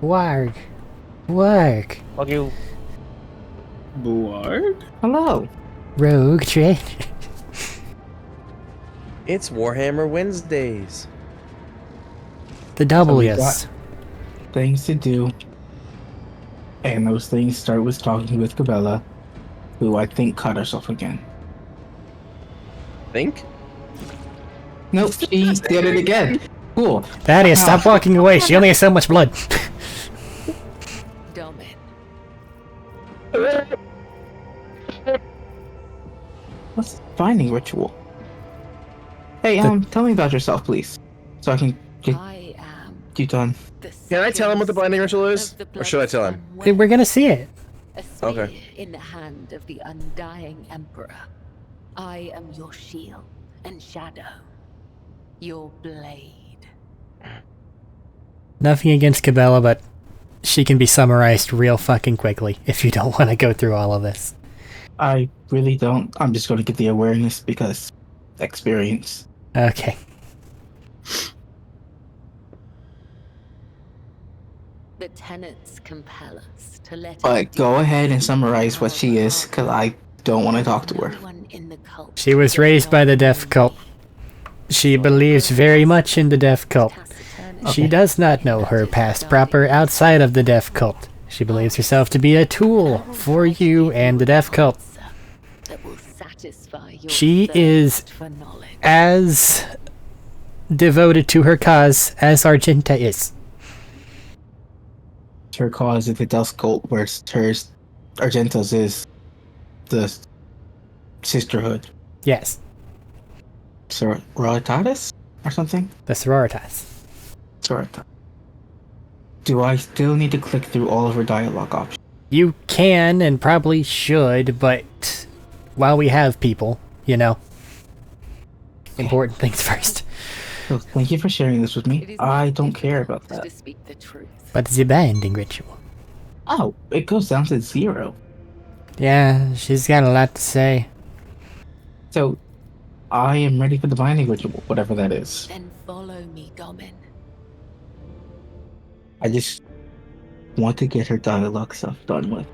Warg. Warg. Fuck you. Board? Hello. Rogue trade. It's Warhammer Wednesdays. The we W's. got- Things to do. And those things start with talking with Cabela, who I think cut herself again. Think? Nope, she did it again. Cool. Thaddeus, stop walking away. She only has so much blood. Domin. What's the binding ritual? Hey, tell me about yourself, please, so I can get I am you done. the Can I tell him what the binding ritual is? of the Or should I tell him? blood We're gonna see it. A spear Okay. in the hand of the undying emperor. I am your shield and shadow. Your blade. Nothing against Cabela, but she can be summarized real fucking quickly if you don't want to go through all of this. I really don't. I'm just going to get the awareness because experience. Okay. The tenets compel us to let But go ahead and summarize what she is, because I don't want to talk to her. Everyone in the cult She was does raised by not the Death know Cult. me. She believes very much in the Death Cult. She does not know her past proper outside of the Death Cult. She believes herself to be a tool for you and the Death Cult. That will satisfy your She is thirst for knowledge. as devoted to her cause as Argenta is. Her cause is the Dust Cult, whereas hers, Argenta's, is the Sisterhood. Yes, Sororitatis? Or something? the Sororitas. Sororita. Do I still need to click through all of her dialogue options? You can and probably should, but while we have people, you know, important things first. So thank you for sharing this with It me. is I my don't care about difficult that. To speak the truth. But the binding ritual. Oh, it goes down to 0. Yeah, she's got a lot to say. So, I am ready for the binding ritual, whatever that is. Then follow me, Domin. I just want to get her dialogue stuff done with.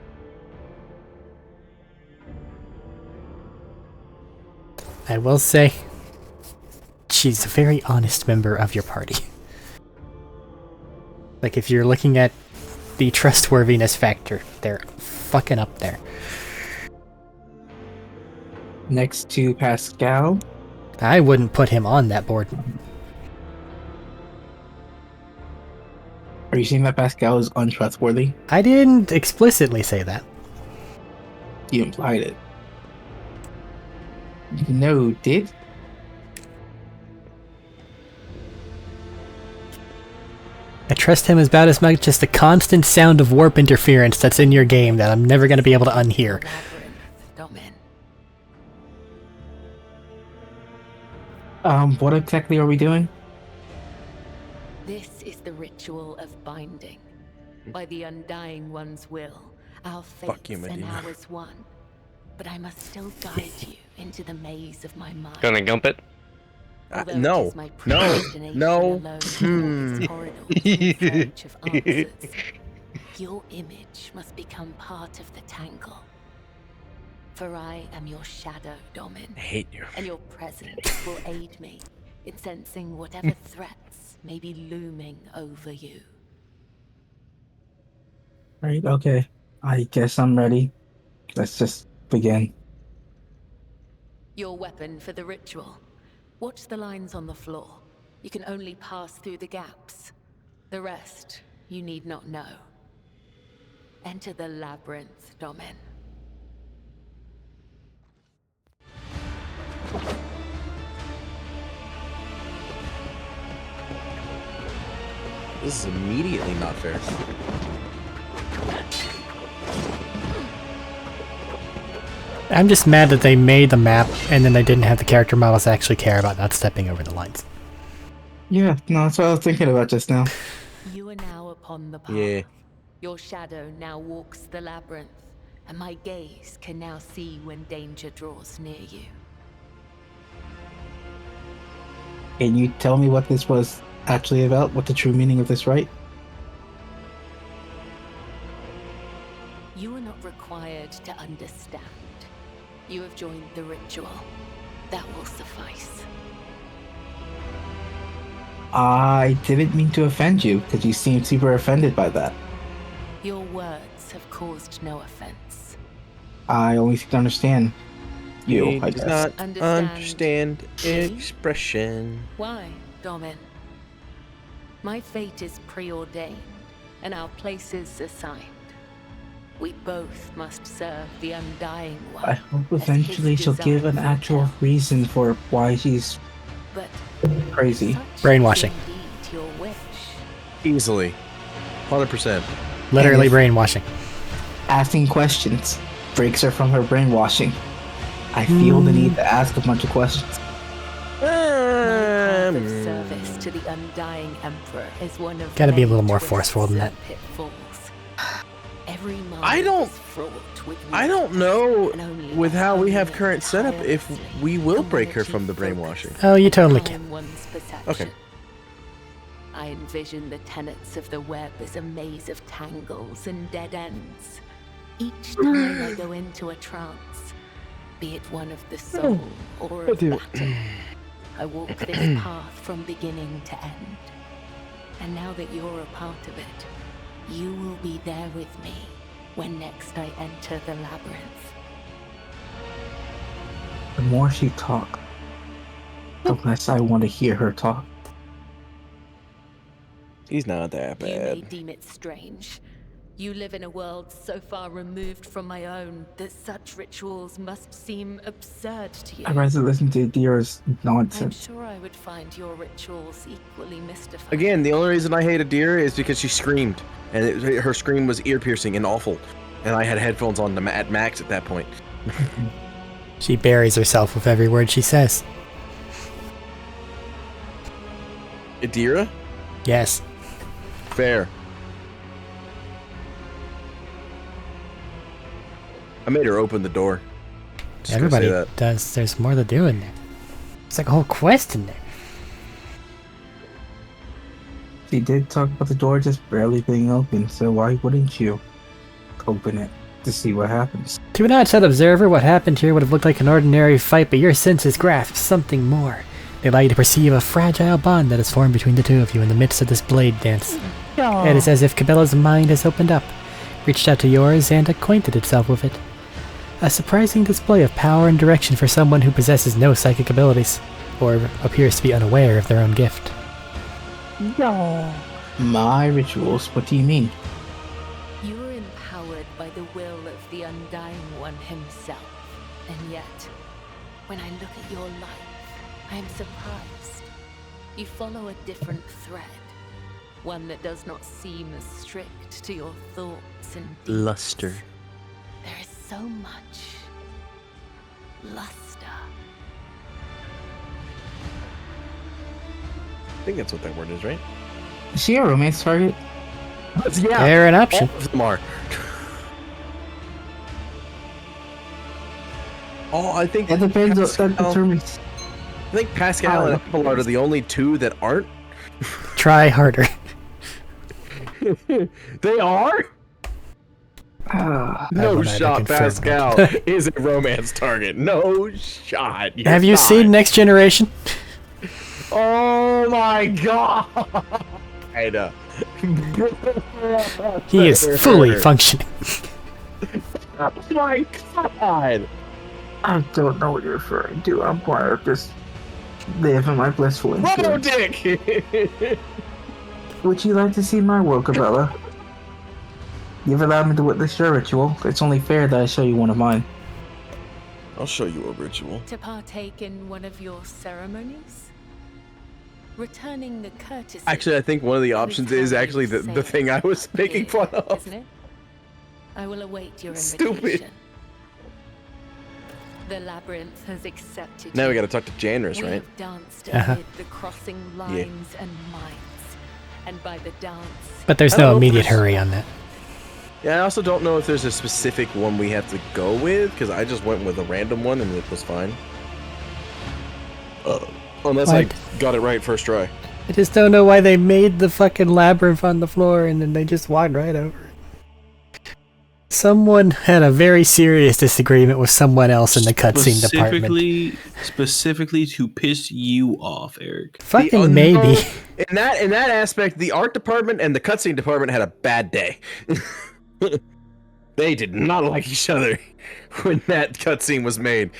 I will say, she's a very honest member of your party. Like, if you're looking at the trustworthiness factor, they're fucking up there. Next to Pascal, I wouldn't put him on that board. are you saying that Pascal is untrustworthy? I didn't explicitly say that. You implied it. No, did? I trust him about as much as the constant sound of warp interference that's in your game that I'm never going to be able to unhear. Labyrinth, Domin. What exactly are we doing? This is the ritual of binding. By the Undying One's will, our Fuck fates you, and Medina. ours one. But I must still guide you into the maze of my mind. Gonna gump it? Although No. it is my No. predestination No. alone in this corridor in search of answers. Your image must become part of the tangle. For I am your shadow, Domin, I hate you. and your presence will aid me in sensing whatever threats may be looming over you. Right, okay. I guess I'm ready. Let's just begin. Your weapon for the ritual. Watch the lines on the floor. You can only pass through the gaps. The rest, you need not know. Enter the labyrinth, Domin. This is immediately not fair. I'm just mad that they made the map and then they didn't have the character models actually care about not stepping over the lines. Yeah, no, that's what I was thinking about just now. You are now upon the path. Yeah. Your shadow now walks the labyrinth, and my gaze can now see when danger draws near you. Can you tell me what this was actually about? What the true meaning of this, right? You are not required to understand. You have joined the ritual. That will suffice. I didn't mean to offend you, because you seemed super offended by that. Your words have caused no offense. I only seem to understand you, He I does guess. not understand me? expression. Why, Domin? My fate is preordained, and our places assigned. We both must serve the Undying One. I hope as eventually his she'll give an design actual foretells. reason for why she's But crazy. such is Brainwashing. indeed your wish. Easily. 100%. Literally if- brainwashing. Asking questions breaks her from her brainwashing. I feel the need to ask a bunch of questions. My path of service to the Undying Emperor is one of Gotta be a many little more twists forceful than that. and pitfalls. Every mind I don't- is fraught with I don't risks, know and only with how we have atonement current setup if tirelessly we will can break her achieve from the focus. brainwashing. Oh, you totally can. Calm one's perception. Okay. I envision the tenets of the web as a maze of tangles and dead ends. Each time I go into a trance, be it one of the soul or of matter, I walk this path from beginning to end. And now that you're a part of it, you will be there with me when next I enter the labyrinth. The more she talks, the less I want to hear her talk. He's not that You may bad. deem it strange. You live in a world so far removed from my own that such rituals must seem absurd to you. I'd rather listen to Adira's I'm nonsense. sure I would find your rituals equally mystifying. Again, the only reason I hate Adira is because she screamed. And her scream was ear-piercing and awful. And I had headphones on at max at that point. She buries herself with every word she says. Adira? Yes. Fair. I made her open the door. Just gonna Everybody say that. does. There's more to do in there. It's like a whole quest in there. She did talk about the door just barely being open, so why wouldn't you open it to see what happens? To an outside observer, what happened here would have looked like an ordinary fight, but your senses grasp something more. They allow you to perceive a fragile bond that has formed between the two of you in the midst of this blade dance. It is as if Cabela's mind has opened up, reached out to yours, and acquainted itself with it. A surprising display of power and direction for someone who possesses no psychic abilities, or appears to be unaware of their own gift. My rituals? What do you mean? You are empowered by the will of the Undying One himself. And yet, when I look at your life, I am surprised. You follow a different thread. One that does not seem as strict to your thoughts and deeds. Luster. There is so much luster. I think that's what that word is, right? Is she a romance target? Yeah. They're an option. All of them are. Oh, I think That depends on Pascal, that determines. I think Pascal and Abelard are the only two that aren't. Try harder. They are? Ah, No would like to shot, confirm Pascal that. is a romance target. No shot. You're Have you not. seen Next Generation? Oh my god! He is fully functioning. Oh my god! I don't know what you're referring to. I'm part of just live in my blissful Robo ignorance. dick! Would you like to see my work, Abella? You've allowed me to witness your ritual. It's only fair that I show you one of mine. I'll show you a ritual. To partake in one of your ceremonies? Returning the courtesy. Actually, I think one of the options is actually the thing I was making fun of. Isn't it? I will await your Stupid. invitation. The labyrinth has accepted Now we you. gotta talk to Janris, We right? have danced Uh-huh. amid the crossing lines and minds. And by the dance, But there's I don't no know if immediate there's- hurry on that. Yeah, I also don't know if there's a specific one we have to go with, because I just went with a random one and it was fine. Unless I What? got it right first try. I just don't know why they made the fucking labyrinth on the floor and then they just walked right over it. Someone had a very serious disagreement with someone else in the cutscene department. Specifically to piss you off, Eric. Fucking maybe. In that aspect, the art department and the cutscene department had a bad day. They did not like each other when that cutscene was made.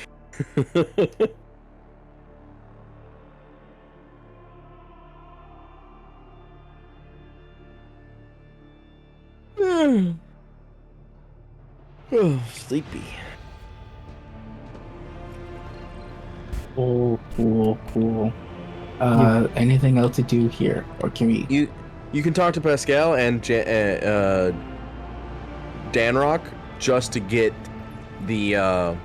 Oh, sleepy. Cool. Anything else to do here, or can we? You can talk to Pascal and Danrock just to get the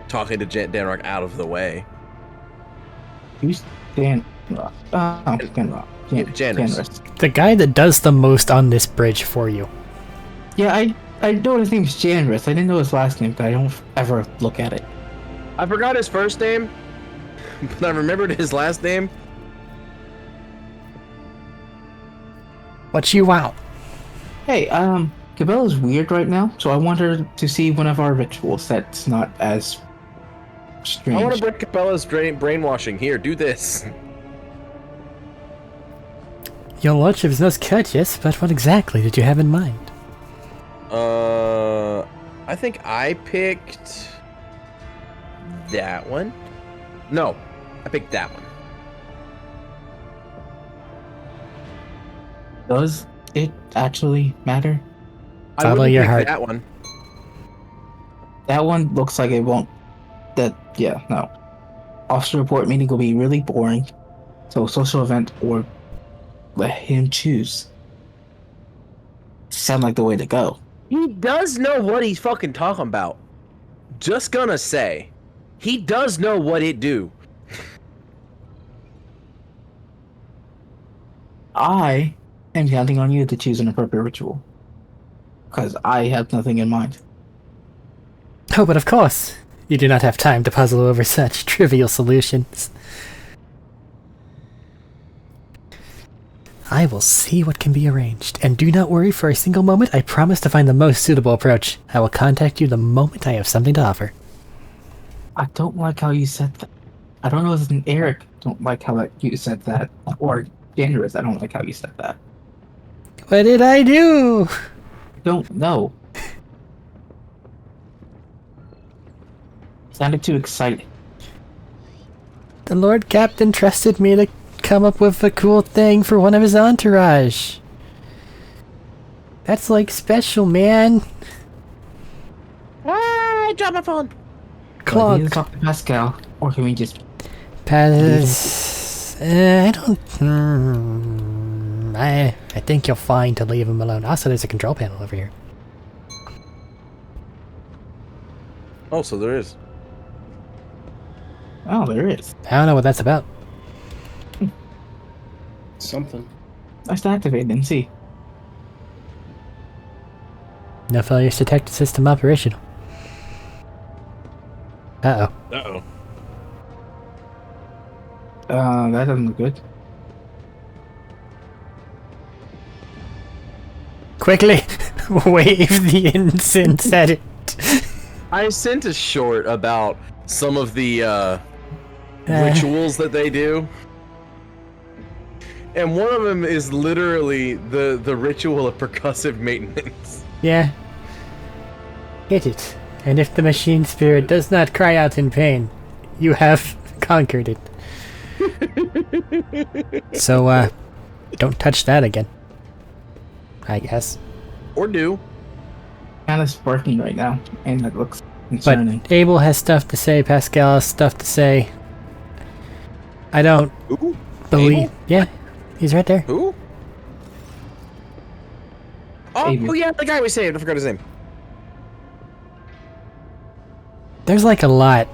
talking to Danrock out of the way. Who's Danrock? Danrock. Janris. The guy that does the most on this bridge for you. Yeah, I know his name's Janris. I didn't know his last name, but I don't ever look at it. I forgot his first name, but I remembered his last name. What you want? Hey, Cabela's weird right now, so I want her to see one of our rituals that's not as strange. I want to break Capella's brainwashing. Here, do this. Your lordship is most courteous, but what exactly did you have in mind? I think I picked that one. No, I picked that one. Does it actually matter? Follow your heart. That one. That one looks like it won't. No. Officer report meeting will be really boring. So social event or let him choose. Sound like the way to go. He does know what he's fucking talking about. Just gonna say, he does know what it do. I am counting on you to choose an appropriate ritual. Because I have nothing in mind. Oh, but of course. You do not have time to puzzle over such trivial solutions. I will see what can be arranged, and do not worry for a single moment. I promise to find the most suitable approach. I will contact you the moment I have something to offer. I don't like how you said that. I don't know if it's an Eric. Don't like how you said that. Or Janris, I don't like how you said that. What did I do? Don't know. Sounded too excited. The Lord Captain trusted me to come up with a cool thing for one of his entourage. That's like special, man. I dropped my phone. Do I Clog. need to talk to Pascal, or can we just... I don't... I think you're fine to leave him alone. Also, there's a control panel over here. Oh, so there is. Oh, there is. I don't know what that's about. Something. Let's activate and see. No failures detected, system operational. Uh-oh. Uh-oh. That doesn't look good. Quickly! Wave the incense at it. I sent a short about some of the rituals that they do. And one of them is literally the ritual of percussive maintenance. Yeah. Hit it. And if the machine spirit does not cry out in pain, you have conquered it. So, don't touch that again. I guess. Or do. Kind of sparking right now, and it looks concerning. But Abel has stuff to say, Pascal has stuff to say. I don't Who? believe... Abel? Yeah, he's right there. Who? Oh, Abel. yeah, the guy we saved. I forgot his name. There's like a lot.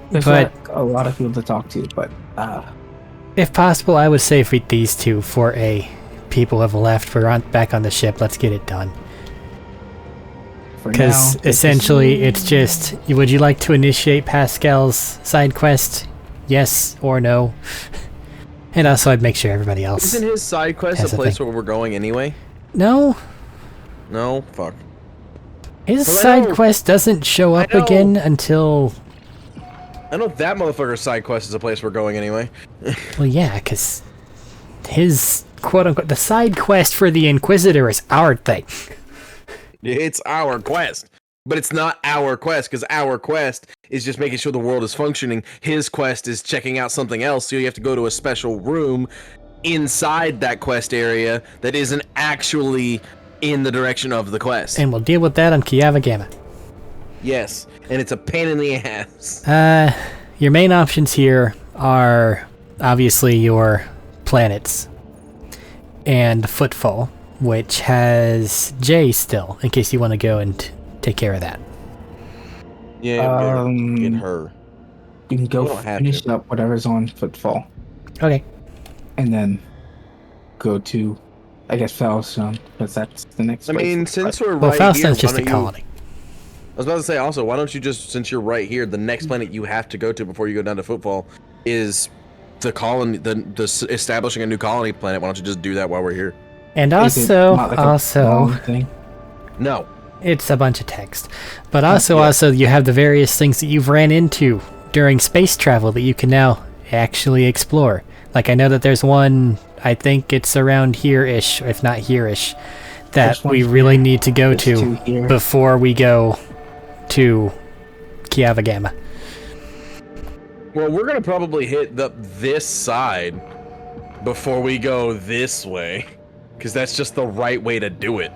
There's but like a lot of people to talk to, but if possible, I would say for these two, for people have left, we're back on the ship, let's get it done. for now, Because essentially, it's just, would you like to initiate Pascal's side quest? Yes or no? And also, I'd make sure everybody else... Isn't his side quest has a a place thing. where we're going anyway? No? No? Fuck. His Well, I side know- quest doesn't show up know. again until... I know that motherfucker's side quest is a place we're going anyway. Well, yeah, because his quote-unquote... The side quest for the Inquisitor is our thing. It's our quest. But it's not our quest, because our quest is just making sure the world is functioning. His quest is checking out something else, so you have to go to a special room inside that quest area that isn't actually in the direction of the quest. And we'll deal with that on Kiava Gamma. Yes, and it's a pain in the ass. Your main options here are obviously your planets and Footfall, which has Jay still, in case you want to go and take care of that. Yeah, get her. You can go We don't have finish to. up whatever's on Footfall, Okay. and then go to, I guess, Fellstone, because that's the next I place. mean, since we're Well, right here, Falstone's why just a don't you- colony. I was about to say also, why don't you just, since you're right here, the next planet you have to go to before you go down to Footfall is the colony, the establishing a new colony planet. Why don't you just do that while we're here? And Is it also, not like a long thing? No. it's a bunch of text. But also, you have the various things that you've ran into during space travel that you can now actually explore. Like, I know that there's one, I think it's around here-ish, if not here-ish, that There's one we really here. need to go There's two to here. before we go to Kiava Gamma. Well, we're gonna probably hit this side before we go this way, because that's just the right way to do it.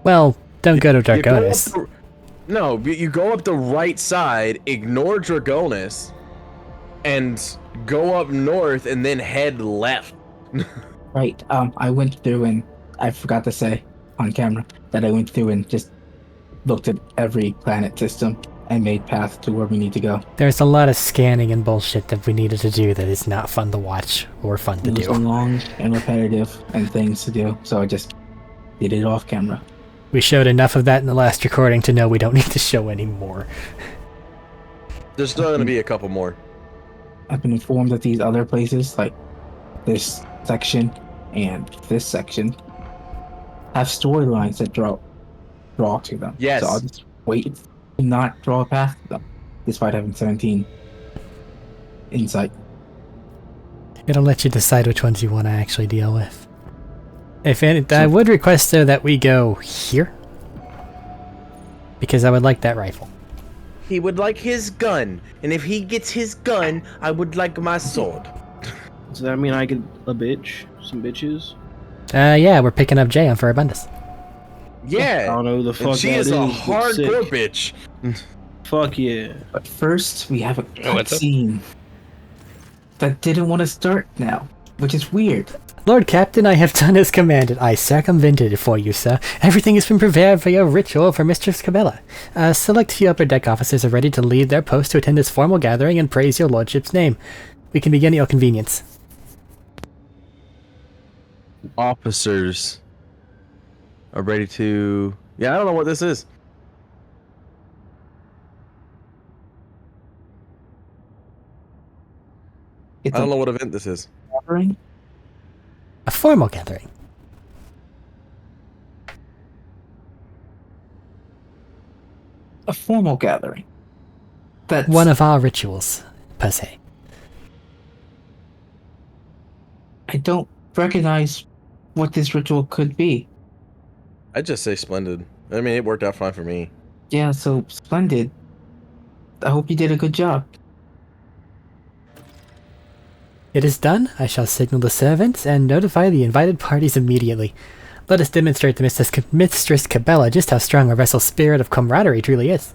Well, don't go to You go up Draconis. the- No, you go up the right side, ignore Draconis, and go up north, and then head left. Right. I went through and I forgot to say on camera that I went through and just looked at every planet system and made paths to where we need to go. There's a lot of scanning and bullshit that we needed to do that is not fun to watch or fun to It was do. long and repetitive and things to do, so I just did it off camera. We showed enough of that in the last recording to know we don't need to show any more. There's still gonna be a couple more. I've been informed that these other places, like this section and this section, have storylines that draw to them. Yes. So I'll just wait and not draw a path to them, despite having 17 insight. It'll let you decide which ones you want to actually deal with. If any, I would request though that we go here, because I would like that rifle. He would like his gun, and if he gets his gun, I would like my sword. Does that mean I get a bitch? Some bitches? Yeah, we're picking up Jay on Furibundus. Yeah, I don't know who the fuck and she that is a but hardcore sick. bitch. Fuck yeah. But first, we have a what's up? cutscene that didn't want to start now, which is weird. Lord Captain, I have done as commanded. I circumvented it for you, sir. Everything has been prepared for your ritual for Mistress Cabela. Select few upper deck officers are ready to leave their post to attend this formal gathering and praise your lordship's name. We can begin at your convenience. Officers are ready to... Yeah, I don't know what this is. It's I don't a know what event this is. gathering. A formal gathering. A formal gathering. That's One of our rituals, per se. I don't recognize what this ritual could be. I'd just say splendid. I mean, it worked out fine for me. Yeah, so splendid. I hope you did a good job. It is done. I shall signal the servants and notify the invited parties immediately. Let us demonstrate to Mistress Cabela just how strong our vessel's spirit of camaraderie truly is.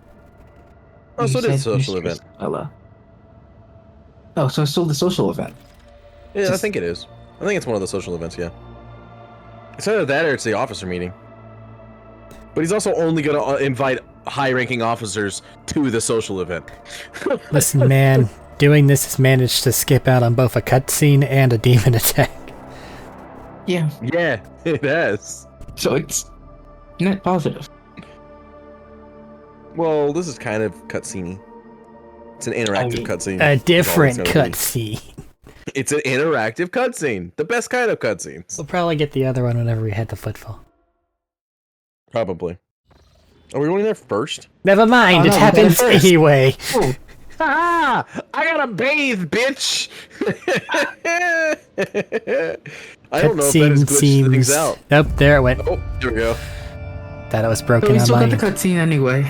Oh, so it You is a said social Mistress event. Bella. Oh, so it's still the social event. Yeah, I Just- think it is. I think it's one of the social events, yeah. It's either that or it's the officer meeting. But he's also only going to invite high-ranking officers to the social event. Listen, man, doing this has managed to skip out on both a cutscene and a demon attack. Yeah, Yeah, it has. so it's net positive. Well, this is kind of cutscene-y. It's an interactive cutscene. A It's different always gonna be. cutscene. It's an interactive cutscene. The best kind of cutscenes. We'll probably get the other one whenever we head to Footfall. Probably. Are we going there first? Never mind, Oh, it no, we happens got it first. anyway. Oh, Ah! I gotta bathe, bitch! I don't know if that has Cutscene glitched things seems... out. Nope, there it went. Oh, there we go. Thought it was but broken we on still my got the end. cutscene anyway.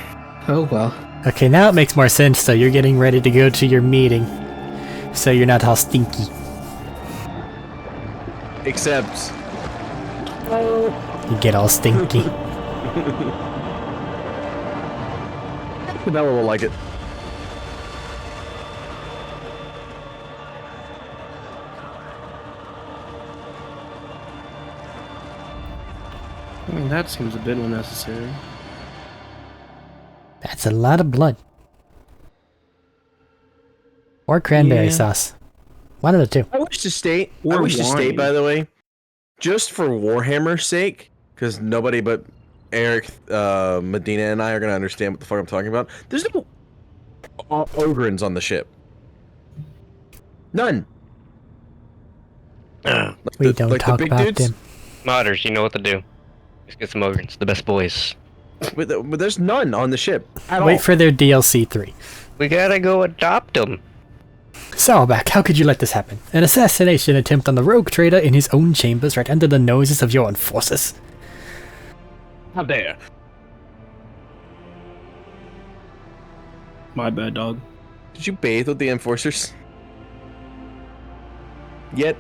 Oh well. Okay, now it makes more sense, so you're getting ready to go to your meeting. So you're not all stinky. Except... You get all stinky. Bella will like it. I mean, that seems a bit unnecessary. That's a lot of blood. Or cranberry Yeah. sauce. One of the two. I wish to state, Or wine. by the way, just for Warhammer's sake, because nobody but Arik, Medina, and I are gonna understand what the fuck I'm talking about. There's no ogrins on the ship. None. Like We don't like talk big about dudes? them. Modders, you know what to do. Let's get some ogrins, the best boys. But there's none on the ship at Wait all. for their DLC 3. We gotta go adopt them. Saddleback, how could you let this happen? An assassination attempt on the rogue trader in his own chambers right under the noses of your own forces. How dare. My bad, dog. Did you bathe with the enforcers? Yet?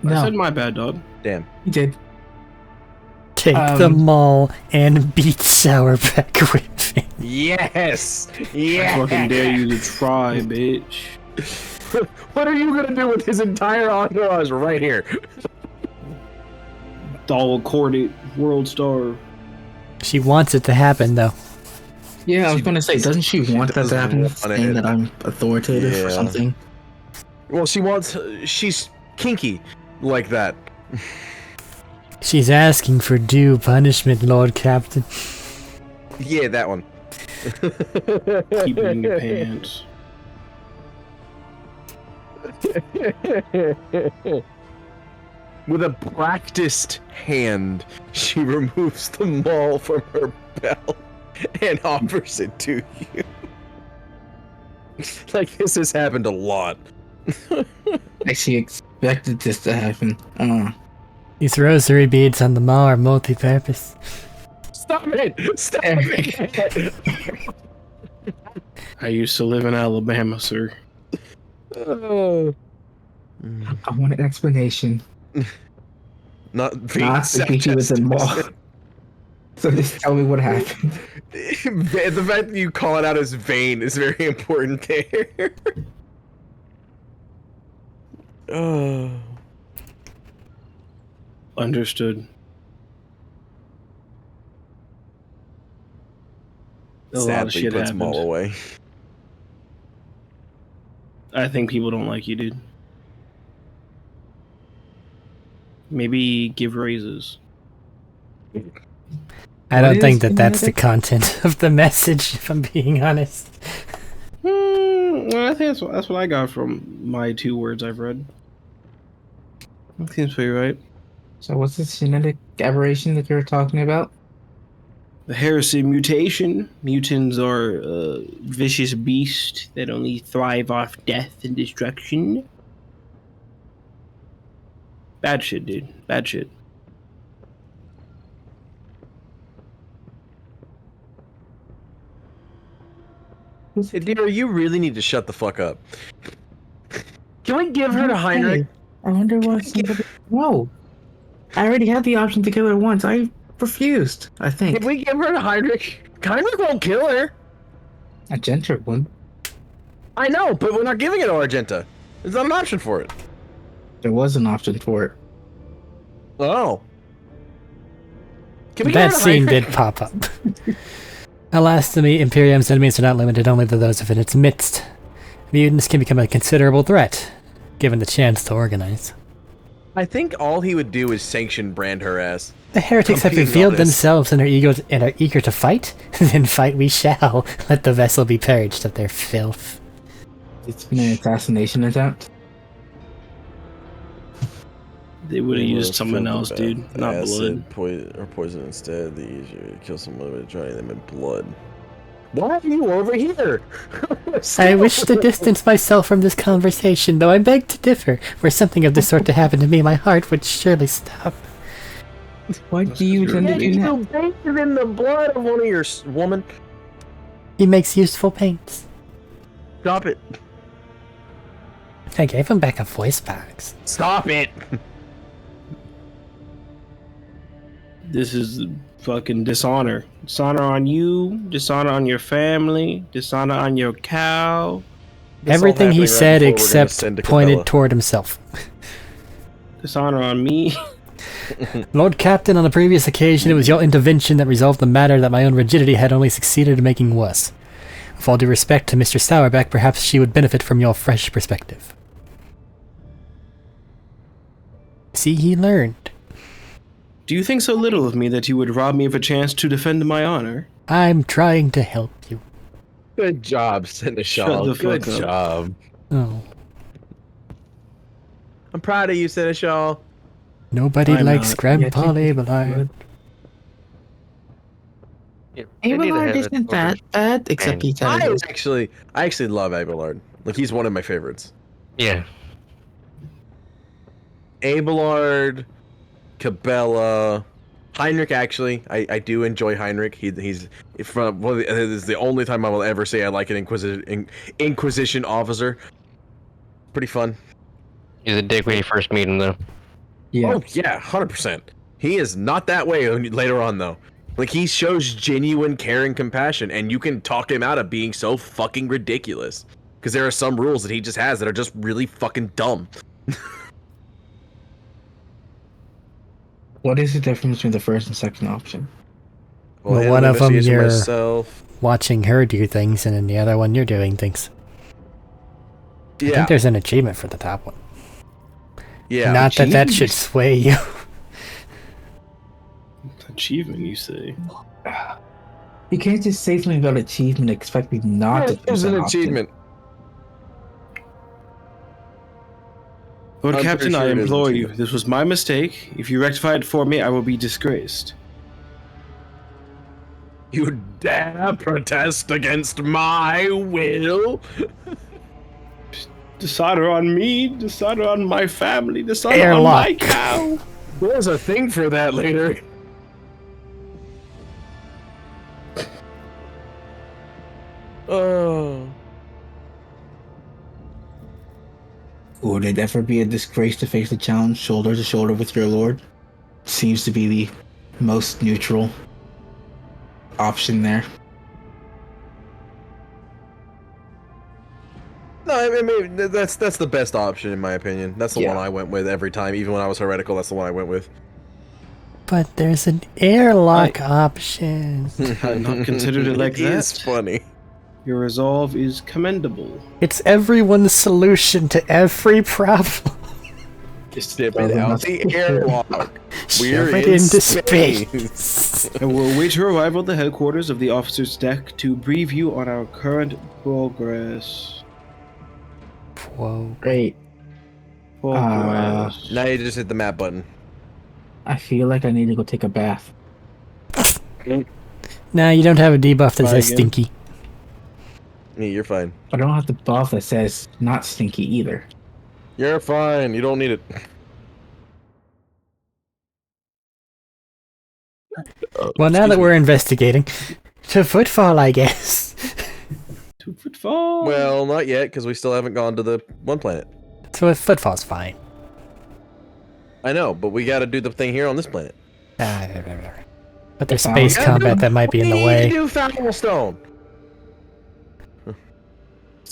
I No, said my bad, dog. Damn. he did. Take them all and beat Sourback with it. Yes! I Yeah! fucking dare you to try, bitch. What are you gonna do with his entire entourage right here? All accorded, world star. She wants it to happen, though. Yeah, I was She- gonna say, doesn't she want that to doesn't happen? want it. Saying that I'm authoritative or Yeah. something. Well, she's kinky like that. She's asking for due punishment, Lord Captain. Yeah, that one. Keep it in your pants. With a practiced hand, she removes the maul from her belt and offers it to you. Like, this has happened a lot. Actually expected this to happen. These rosary beads on the mall are multi-purpose. Stop it! Stop it! I used to live in Alabama, sir. Oh. I want an explanation. Not being Not the beating with the mall. So just tell me what happened. The fact that you call it out as vain is very important there. Oh. Understood. A lot of Sadly shit puts Maul happened. away. I think people don't like you, dude. Maybe give raises. I don't What think is that's the genetic? content of the message, if I'm being honest. I think that's what I got from my 2 words I've read. That seems pretty right. So what's this genetic aberration that you're talking about? The heresy mutation. Mutants are a vicious beast that only thrive off death and destruction. Bad shit, dude. Bad shit. Hey, dear, you really need to shut the fuck up. Can we give her to Heinrich? I wonder why somebody... No. I already had the option to kill her once. I refused, I think. If we give her to Heinrich, Heinrich won't kill her. A gentler one. I know, but we're not giving it to Argenta. There's not an option for it. There was an option for it. Oh. Can we That give her to scene Heinrich? did pop up. Alas, to me, Imperium's enemies are not limited only to those within its midst. Mutants can become a considerable threat, given the chance to organize. I think all he would do is sanction brand her ass. The heretics have being revealed honest. themselves and are eager to fight? Then fight we shall. Let the vessel be purged of their filth. It's been an assassination attempt. They would have used someone else, dude. Not acid, blood. poison instead. The easier to kill someone by drowning them in blood. Why are you over here? I wish to distance myself from this conversation, though I beg to differ. Were something of this sort to happen to me, my heart would surely stop. What do you intend to do now? You bathed in the blood of one of your woman. He makes useful paints. Stop it. I gave him back a voice box. Stop it. This is fucking dishonor. Dishonor on you, dishonor on your family, dishonor on your cow. Everything he said right before we're gonna except send to pointed Cabela. toward himself. Dishonor on me. Lord Captain, on a previous occasion, it was your intervention that resolved the matter that my own rigidity had only succeeded in making worse. With all due respect to Mr. Sourback, perhaps she would benefit from your fresh perspective. See, he learned. Do you think so little of me that you would rob me of a chance to defend my honor? I'm trying to help you. Good job, Seneschal. Shut the Good fuck up. job. Oh, I'm proud of you, Seneschal. nobody I'm likes not. Grandpa Abelard. Abelard isn't that bad, except he's I had actually love Abelard. Like, he's one of my favorites. Yeah. Abelard, Cabela, Heinrich. Actually, I do enjoy Heinrich. He's from well, this is the only time I will ever say I like an Inquisition officer. Pretty fun. He's a dick when you first meet him, though. Yeah. Oh yeah, 100%. He is not that way later on though. Like, he shows genuine care and compassion, and you can talk him out of being so fucking ridiculous. Because there are some rules that he just has that are just really fucking dumb. What is the difference between the first and second option? Well, one of them investigation you're myself. watching her do things, and in the other one you're doing things. I Yeah, think there's an achievement for the top one. yeah. Not that that Jeez. should sway you. Achievement, you say? You can't just say something about achievement and expect me not to It choose was an that option. achievement. Lord I'm Captain, pretty sure I it is implore you. achievement. This was my mistake. If you rectify it for me, I will be disgraced. You dare protest against my will? Dishonor on me, dishonor on my family, dishonor Airlock. on my cow. There's a thing for that later. Oh. Would it ever be a disgrace to face the challenge shoulder to shoulder with your lord? Seems to be the most neutral option there. No, I mean that's the best option in my opinion. That's the Yeah. one I went with every time. Even when I was heretical, that's the one I went with. But there's an airlock option. I had not considered it like It's that. funny. Your resolve is commendable. It's everyone's solution to every problem. Just dip it out the airlock. Shove We're it in into space. space. I will await your arrival at the headquarters of the officer's deck to brief you on our current progress. Whoa. Great. Progress. Now you just hit the map button. I feel like I need to go take a bath. Nah, you don't have a debuff that Try says again. stinky. Yeah, you're fine. I don't have the buff that says not stinky either. You're fine. You don't need it. Well, now that we're investigating, to footfall, I guess. 2 foot fall. Well, not yet, because we still haven't gone to the one planet. So footfall's fine. I know, but we got to do the thing here on this planet. But there's Yeah, space we combat that might be in the We way. need to do Foulstone.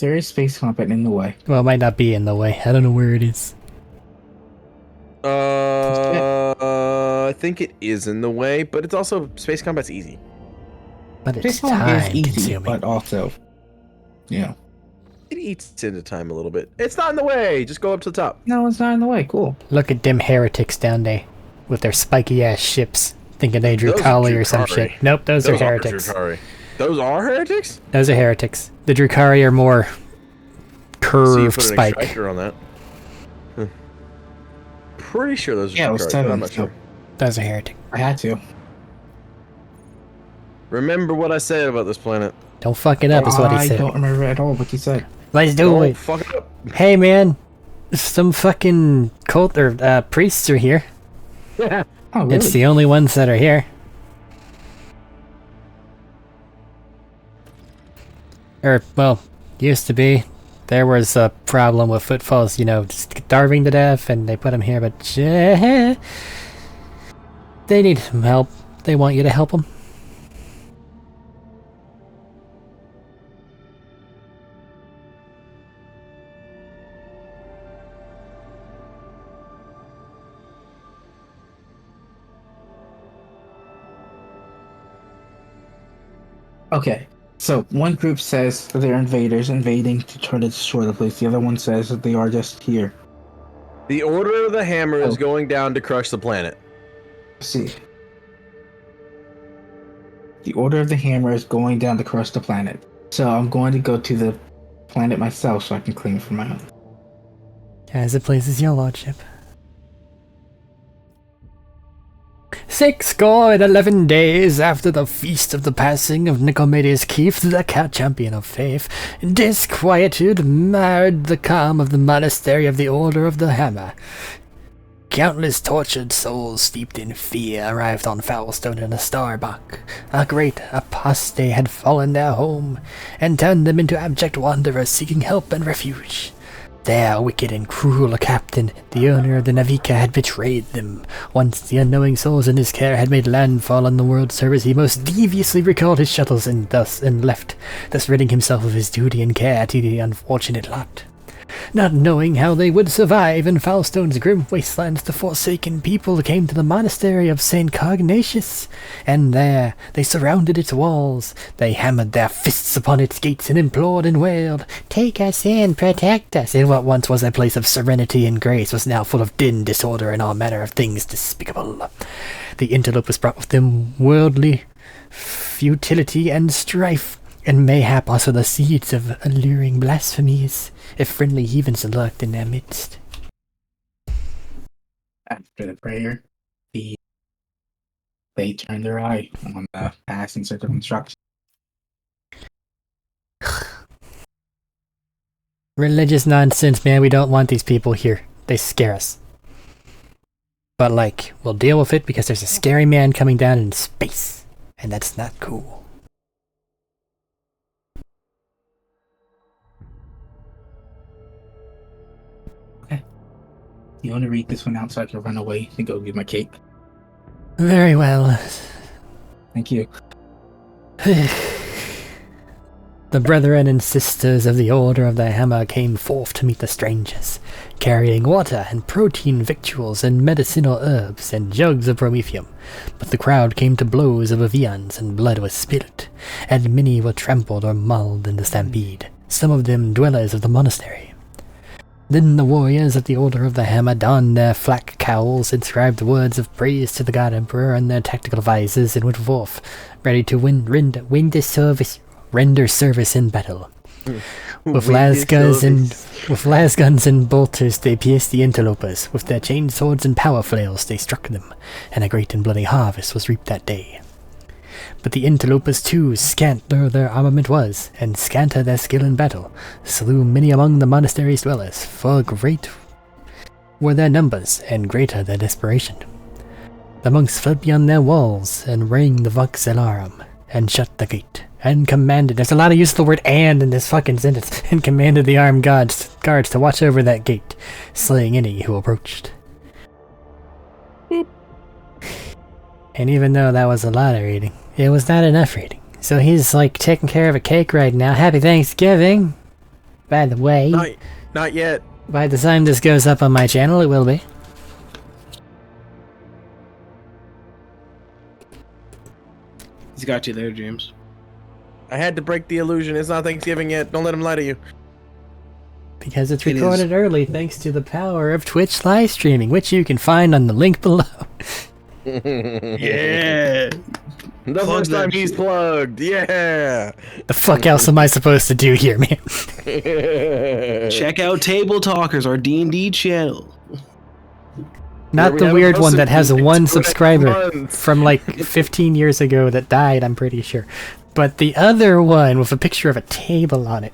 There is space combat in the way. Well, it might not be in the way. I don't know where it is. I think it is in the way, but it's also space combat's easy. But it's Space combat time is easy, consuming. but also, yeah. It eats into time a little bit. It's not in the way. Just go up to the top. No, it's not in the way. Cool. Look at them heretics down there with their spiky ass ships, thinking they drew Those are Kali or some Drukhari. shit. Nope, those are heretics. Drukhari. Those are heretics? Those are heretics. The Drukhari are more So you curved put an spike. extractor on that. pretty sure those are Yeah, it true was cards, 7. but I'm not sure. Those are heretic. I had to. Remember what I said about this planet. Don't fuck it up, is what he I said. don't remember at all what you said. Let's do Don't it. fuck it up. Hey, man. Some fucking cult or priests are here. Oh, really? It's the only ones that are here. Or, well, used to be. There was a problem with footfalls, you know, just starving to death, and they put them here, but they need some help. They want you to help them. Okay, so one group says that they're invaders invading to try to destroy the place. The other one says that they are just here. The Order of the Hammer is Oh. going down to crush the planet. Let's see. The Order of the Hammer is going down to crush the planet. So I'm going to go to the planet myself so I can claim it for my own. As it pleases your lordship. 11 days after the feast of the passing of Nicomedes Keith, the champion of faith, disquietude marred the calm of the monastery of the Order of the Hammer. Countless tortured souls steeped in fear arrived on Foulstone in a Starbuck. A great apostate had fallen their home, and turned them into abject wanderers seeking help and refuge. Their wicked and cruel captain, the owner of the Navika, had betrayed them. Once the unknowing souls in his care had made landfall on the world service, he most deviously recalled his shuttles and left, thus ridding himself of his duty and care to the unfortunate lot. Not knowing how they would survive in Foulstone's grim wastelands, the forsaken people came to the monastery of St. Cognatius, and there they surrounded its walls. They hammered their fists upon its gates and implored and wailed, "Take us in, protect us!" In what once was a place of serenity and grace was now full of din, disorder, and all manner of things despicable. The interlopers brought with them worldly futility and strife, and mayhap also the seeds of alluring blasphemies, if friendly heathens lurked in their midst. After the prayer, they turned their eye on the passing set of instructions. Religious nonsense, man. We don't want these people here. They scare us. But, like, we'll deal with it because there's a scary man coming down in space, and that's not cool. You want to read this one out so I can run away and go get my cake? Very well. Thank you. The brethren and sisters of the Order of the Hammer came forth to meet the strangers, carrying water and protein victuals and medicinal herbs and jugs of promethium. But the crowd came to blows of viands and blood was spilt, and many were trampled or mauled in the stampede, some of them dwellers of the monastery. Then the warriors of the Order of the Hammer donned their flak cowls, inscribed words of praise to the God Emperor on their tactical visors, and went forth, ready to render service in battle. With lasguns and bolters they pierced the interlopers. With their chain swords and power flails they struck them, and a great and bloody harvest was reaped that day. But the interlopers too, scant though their armament was, and scanter their skill in battle, slew many among the monastery's dwellers, for great were their numbers, and greater their desperation. The monks fled beyond their walls, and rang the vox alarum, and shut the gate, and commanded— there's a lot of use of the word "and" in this fucking sentence— and commanded the armed guards to watch over that gate, slaying any who approached. And even though that was a lot of reading, it was not enough reading. So he's like taking care of a cake right now. Happy Thanksgiving! By the way, Not yet. by the time this goes up on my channel, it will be. He's got you there, James. I had to break the illusion. It's not Thanksgiving yet. Don't let him lie to you. Because it's It recorded early thanks to the power of Twitch live streaming, which you can find on the link below. Yeah. The first time he's plugged. Yeah. The fuck else am I supposed to do here, man? Check out Table Talkers, our D&D channel. Not we the have a weird one posted that has next one month. subscriber from like 15 years ago that died, I'm pretty sure. But the other one with a picture of a table on it.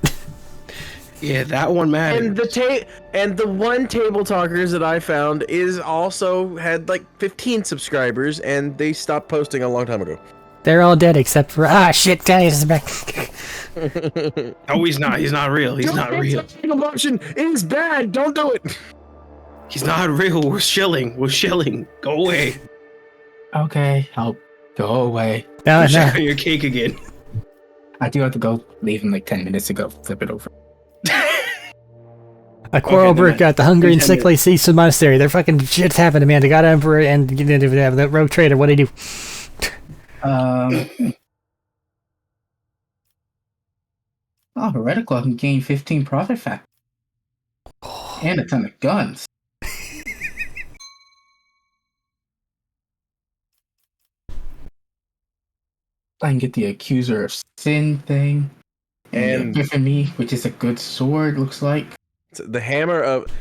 Yeah, that one matters. And the one Table Talkers that I found is also had like 15 subscribers, and they stopped posting a long time ago. They're all dead except for shit, Darius is back. Oh, he's not. He's not real. He's not real. Emotion is bad. Don't do it. He's not real. We're shilling. We're shilling. Go away. Okay, I'll go away. No, Check no. on your cake again. I do have to go leave in like 10 minutes to go flip it over. A quarrel Okay, broke then out. The hungry and 10 sickly ceased the monastery. They're fucking shit's happened, man. The god emperor and the rogue trader. What do you do? Heretical can gain 15 profit factor. And a ton of guns. I can get the Accuser of Sin thing. And the Epiphany, which is a good sword, looks like. The hammer of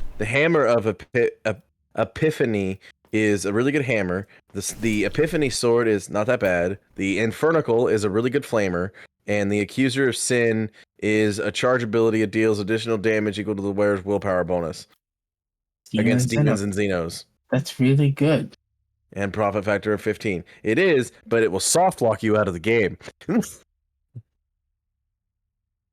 Epiphany is a really good hammer. The Epiphany sword is not that bad. The Infernical is a really good flamer, and the Accuser of Sin is a charge ability. It deals additional damage equal to the wearer's willpower bonus against demons and Xenos. That's really good. And profit factor of 15. It is, but it will soft lock you out of the game.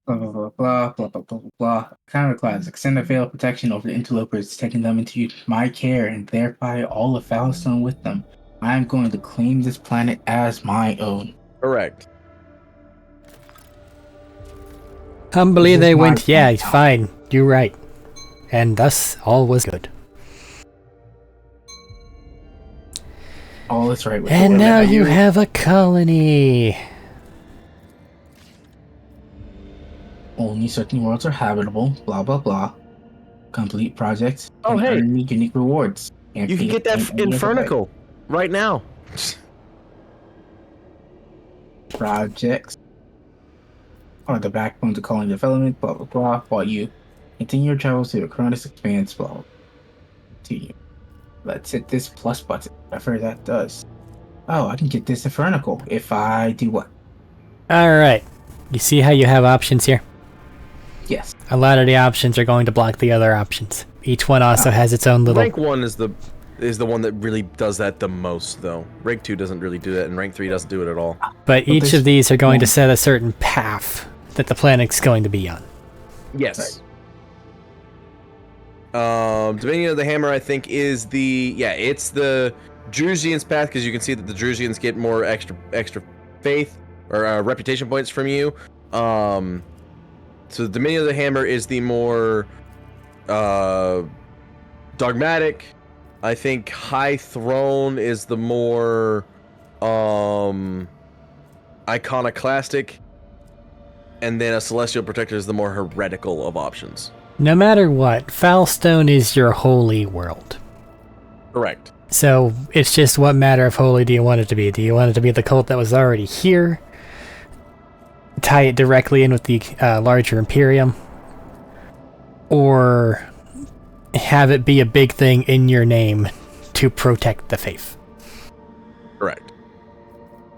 Blah, blah, blah, blah, blah, blah, blah, blah. Counterclass. Extend a veil of protection over the interlopers, taking them into my care and thereby all of Falstone with them. I am going to claim this planet as my own. Correct. Humbly This is they my went, yeah, hometown. fine, you're right. And thus all was good. All is right with And the now world. you have a colony. Only certain worlds are habitable, blah blah blah. Complete projects. Oh, and hey. earn me unique rewards. And You can pay get that any other Infernical right now. projects are the backbone to colony development, blah blah blah, while you continue your travels to Acronis Expanse, blah blah. Continue. Let's hit this plus button, whatever that does. Oh, I can get this Infernical if I do what? Alright. You see how you have options here? Yes. A lot of the options are going to block the other options. Each one also has its own little... Rank 1 is the one that really does that the most, though. Rank 2 doesn't really do that, and Rank 3 doesn't do it at all. But each this of these are going to one- set a certain path that the planet's going to be on. Yes. Dominion of the Hammer, I think, is it's the Drusian's path, because you can see that the Drusians get more extra faith or reputation points from you. So the Dominion of the Hammer is the more dogmatic. I think High Throne is the more iconoclastic, and then a Celestial Protector is the more heretical of options. No matter what, Falstone is your holy world. Correct. So it's just what matter of holy do you want it to be? Do you want it to be the cult that was already here? Tie it directly in with the larger Imperium? Or have it be a big thing in your name to protect the faith? Correct.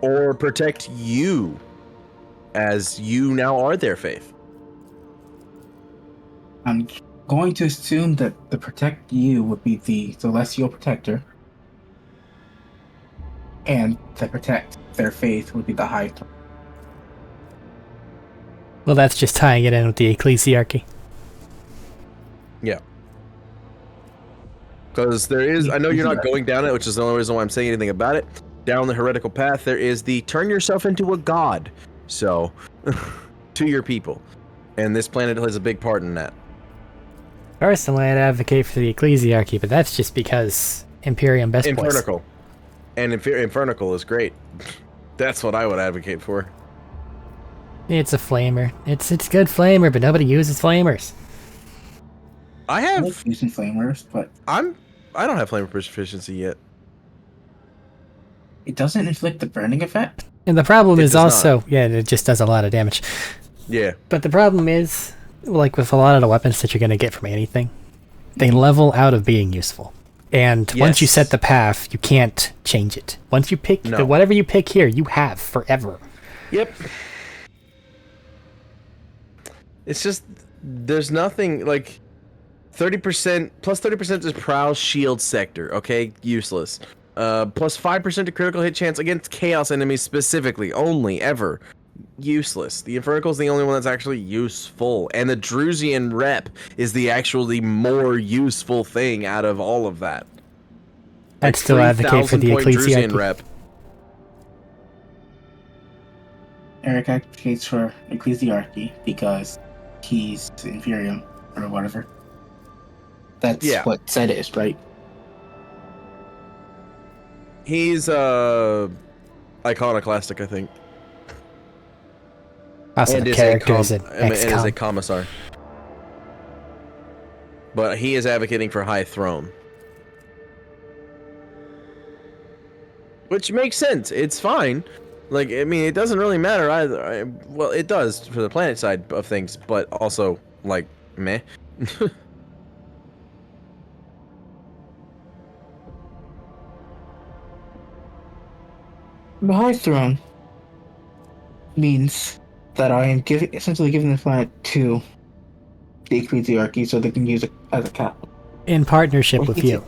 Or protect you, as you now are their faith. I'm going to assume that the protect you would be the Celestial Protector, and the protect their faith would be the High Throne. Well, that's just tying it in with the Ecclesiarchy. Yeah. Because there is, I know you're not going down it, which is the only reason why I'm saying anything about it. Down the heretical path, there is the turn yourself into a god. So, to your people. And this planet plays a big part in that. Personally, I'd advocate for the Ecclesiarchy, but that's just because Imperium best boys. Infernical. And Infernical is great. That's what I would advocate for. It's a flamer. It's good flamer, but nobody uses flamers. I I have, like using flamers, but I don't have flamer proficiency yet. it doesn't inflict the burning effect. And the problem It is does also, yeah, it just does a lot of damage. Yeah. But the problem is, like with a lot of the weapons that you're going to get from anything, they level out of being useful. And once you Yes. set the path, you can't change it. Once you pick No. whatever you pick here, you have forever. Yep. It's just there's nothing like 30% plus 30% is prowl shield sector. Okay, useless. Plus 5% to critical hit chance against chaos enemies specifically, only ever. Useless. The Infernical is the only one that's actually useful, and the Drusian rep is the actually more useful thing out of all of that. I'd still advocate for the 3,000 point Drusian Ecclesiarchy. rep. Arik advocates for Ecclesiarchy because he's Imperium or whatever. That's Yeah. what Zed is, right? He's iconoclastic, I think. Also, And the is character is an and is a ex-con. commissar. But he is advocating for high throne. Which makes sense. It's fine. Like, I mean, it doesn't really matter either. Well, it does for the planet side of things, but also, like, meh. The High Throne means that I am essentially giving the planet to the Ecclesiarchy so they can use it as a capital. In partnership Or with is you, it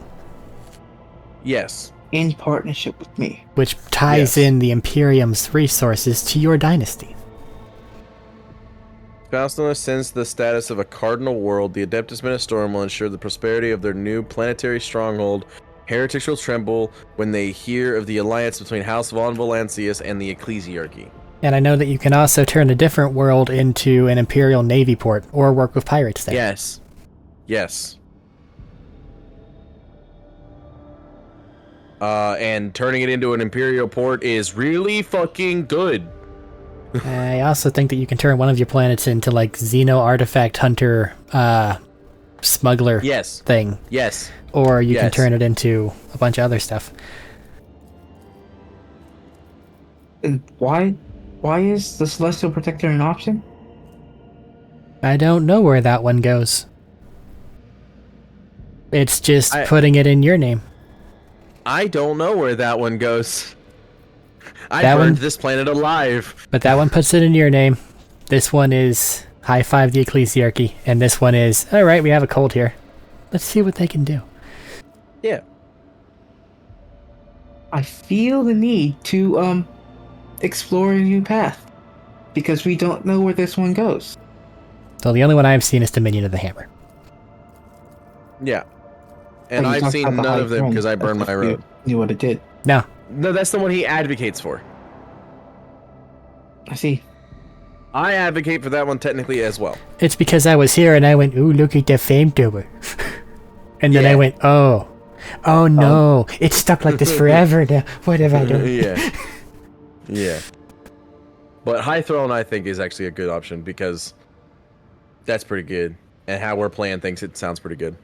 Yes. in partnership with me. which ties Yes. in the Imperium's resources to your dynasty. Faustina ascends to the status of a cardinal world. The Adeptus Ministorum will ensure the prosperity of their new planetary stronghold. Heretics will tremble when they hear of the alliance between House von Valancius and the Ecclesiarchy. And I know that you can also turn a different world into an Imperial Navy port, or work with pirates there. Yes. Yes. And turning it into an Imperial port is really fucking good. I also think that you can turn one of your planets into, like, Xeno Artifact Hunter, smuggler Yes. thing. Yes. Or you can Yes. turn it into a bunch of other stuff. And why is the Celestial Protector an option? I don't know where that one goes. It's just I- putting it in your name. I don't know where that one goes. I That burned one- this planet alive. But that one puts it in your name. This one is high five the Ecclesiarchy. And this one is, alright, we have a cult here. Let's see what they can do. Yeah. I feel the need to explore a new path because we don't know where this one goes. So the only one I've seen is Dominion of the Hammer. Yeah. And Oh, you I've talked seen about the none High of them Throne. because I burned That's my what you road. Knew what it did. No. No, that's the one he advocates for. I see. I advocate for that one technically as well. It's because I was here and I went, ooh, look at the fame tower. And then I Yeah. went, oh no, it's stuck like this forever now. What have I done? Yeah. Yeah. But High Throne, I think, is actually a good option because that's pretty good. And how we're playing things, it sounds pretty good.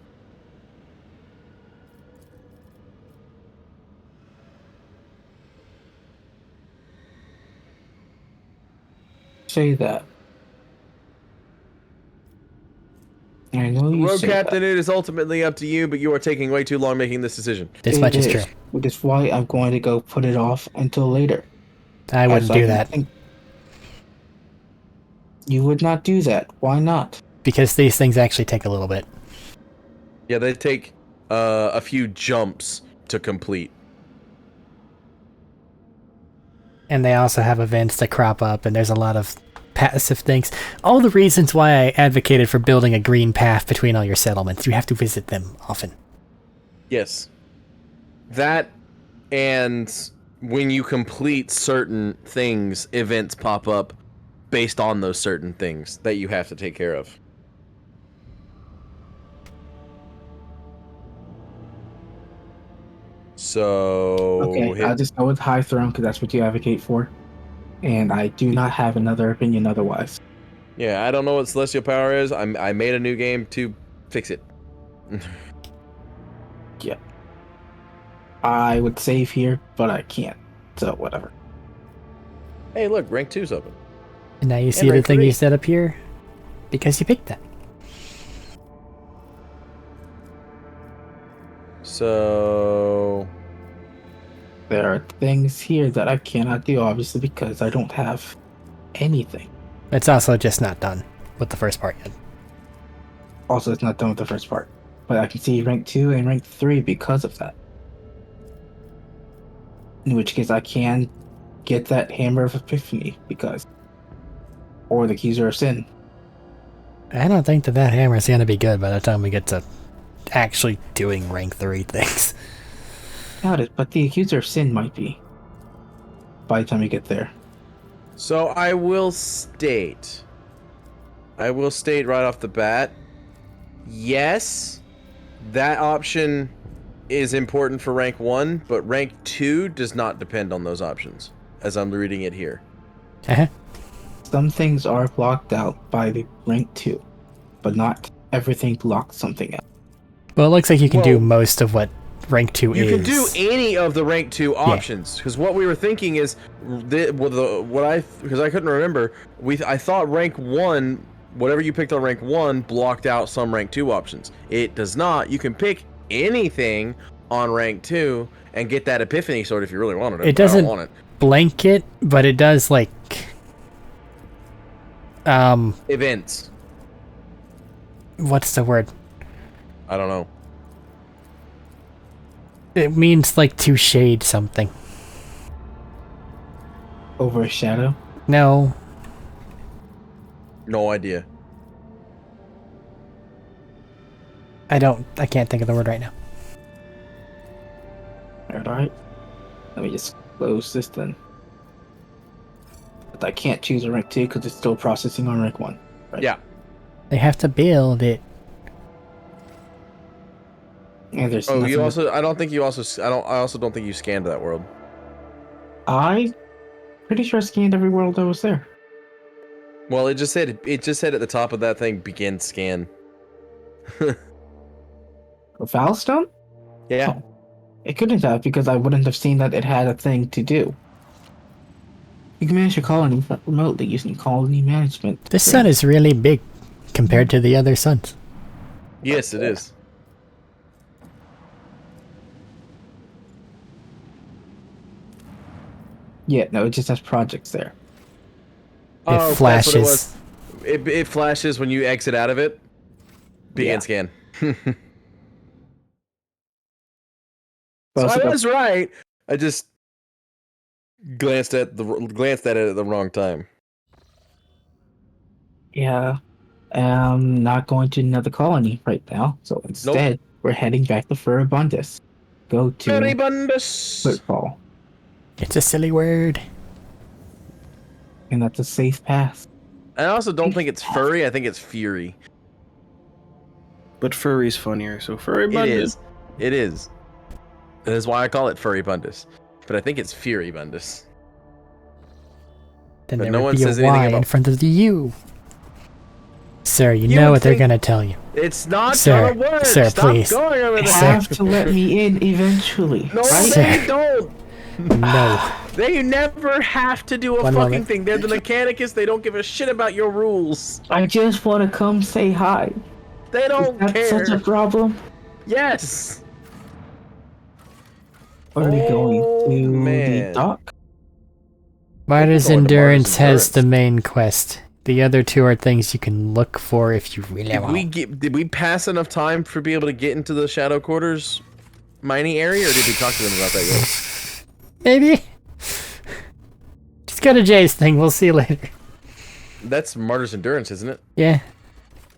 Say that. I know you Road say Captain, that. it is ultimately up to you, but you are taking way too long making this decision. This It much is true. Which is why I'm going to go put it off until later. I wouldn't As do that. You would not do that. Why not? Because these things actually take a little bit. Yeah, they take a few jumps to complete. And they also have events that crop up, and there's a lot of passive things. All the reasons why I advocated for building a green path between all your settlements. You have to visit them often. Yes. That, and when you complete certain things, events pop up based on those certain things that you have to take care of. So... Okay, I'll just go with High Throne because that's what you advocate for. And I do not have another opinion otherwise. Yeah, I don't know what Celestial Power is. I made a new game to fix it. Yeah. I would save here, but I can't. So, whatever. Hey, look, rank 2's open. And now you see the rank thing you 3. set up here because you picked that. So There are things here that I cannot do, obviously, because I don't have anything. It's also just not done with the first part yet. Also, it's not done with the first part. But I can see rank 2 and rank 3 because of that. In which case, I can get that Hammer of Epiphany because. Or the Accuser of Sin. I don't think that hammer is gonna be good by the time we get to actually doing rank 3 things. Doubt it, but the Accuser of Sin might be. By the time we get there. So I will state right off the bat, yes, that option is important for rank 1, but rank 2 does not depend on those options, as I'm reading it here. Uh-huh. Some things are blocked out by the rank 2, but not everything blocks something else. Well, it looks like you can do well, most of what rank 2 You is. can do any of the rank 2 options, because what we were thinking is, because I couldn't remember, I thought rank 1, whatever you picked on rank 1, blocked out some rank 2 options. It does not. You can pick anything on rank 2 and get that Epiphany Sword if you really wanted it. It doesn't I don't want it. blanket, but it does, like... Events. What's the word? I don't know. It means, like, to shade something. Overshadow? No. No idea. I can't think of the word right now. Alright. Let me just close this then. But I can't choose a rank 2 because it's still processing on rank 1. Right? Yeah. They have to build it. And there's Oh, nothing you also. I don't think you also. I also don't think you scanned that world. I pretty sure I scanned every world that was there. Well, it just said. It just said at the top of that thing, begin scan. Valstone? Yeah. Oh, it couldn't have because I wouldn't have seen that it had a thing to do. You can manage your colony remotely using colony management. This sun is really big compared to the other suns. Yes, it is. Yeah, no, it just has projects there. It That's what it flashes. was. It flashes when you exit out of it. Begin Yeah. scan. But So also I got- was right. I just glanced at it at the wrong time. yeah, I'm not going to another colony right now. So instead, we're heading back to Furibundus. Go to Furibundus. Football. It's a silly word. And that's a safe path. I also don't think it's furry. I think it's fury. But furry's funnier, so furry It is. It is. That is why I call it Furibundus. But I think it's Furibundus. Then But there no would one be a says anything Y in about- front of the U. Sir, you You know would what they're think- gonna tell you. It's not Sir, gonna work. sir, Stop please. going over You there. Sir. have to let me in eventually. No, right? they don't. No. They never have to do a One fucking moment. thing. They're the Mechanicus. They don't give a shit about your rules. I just want to come say hi. They Is don't that care. such a problem? Yes. Or are we going Oh, to man. the dock? Martyr's going to Endurance Martyr's has the Endurance. main quest. The other two are things you can look for if you really want. Did we pass enough time for be able to get into the Shadow Quarters mining area, or did we talk to them about that yet? Maybe? Just go to Jay's thing, we'll see you later. That's Martyr's Endurance, isn't it? Yeah.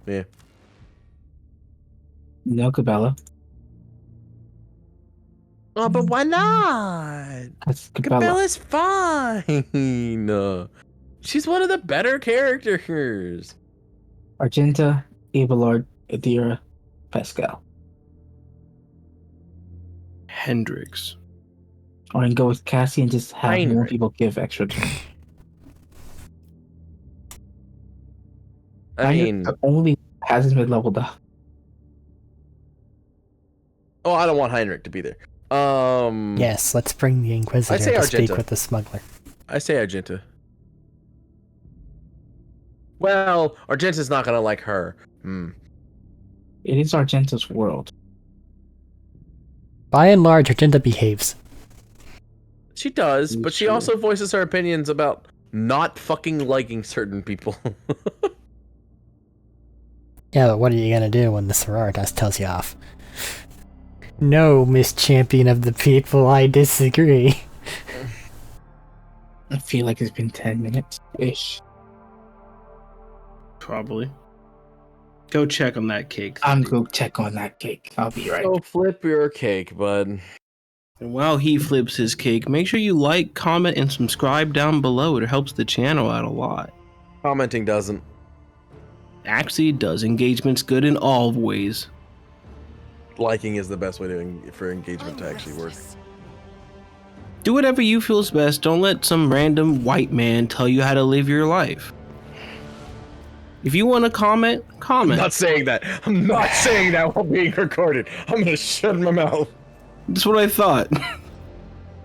Yeah. No, Cabela. Oh, but why not? That's Cabela. Cabella's fine. She's one of the better characters. Argenta, Abelard, Adira, Pascal. Hendrix. Or I can go with Cassie and just have more Heinrich. people give extra time. I mean, only hasn't been leveled up. oh, I don't want Heinrich to be there. Yes, let's bring the Inquisitor I'd say to speak Argenta. with the smuggler. I say Argenta. Well, Argenta's not gonna like her. It is Argenta's world. By and large, Argenta behaves. She does, but she also voices her opinions about not fucking liking certain people. Yeah, but what are you gonna do when the sororitas tells you off? No, Miss Champion of the People, I disagree. I feel like it's been 10 minutes-ish. Probably. Go check on that cake. I'm going to check on that cake. I'll be right Go back. flip your cake, bud. And while he flips his cake, make sure you like, comment, and subscribe down below. It helps the channel out a lot. Commenting doesn't. Actually, it does. Engagement's good in all ways. Liking is the best way for engagement to actually work. Do whatever you feel is best. Don't let some random white man tell you how to live your life. If you want to comment, comment. I'm not saying that. I'm not saying that while being recorded. I'm gonna shut my mouth. That's what I thought.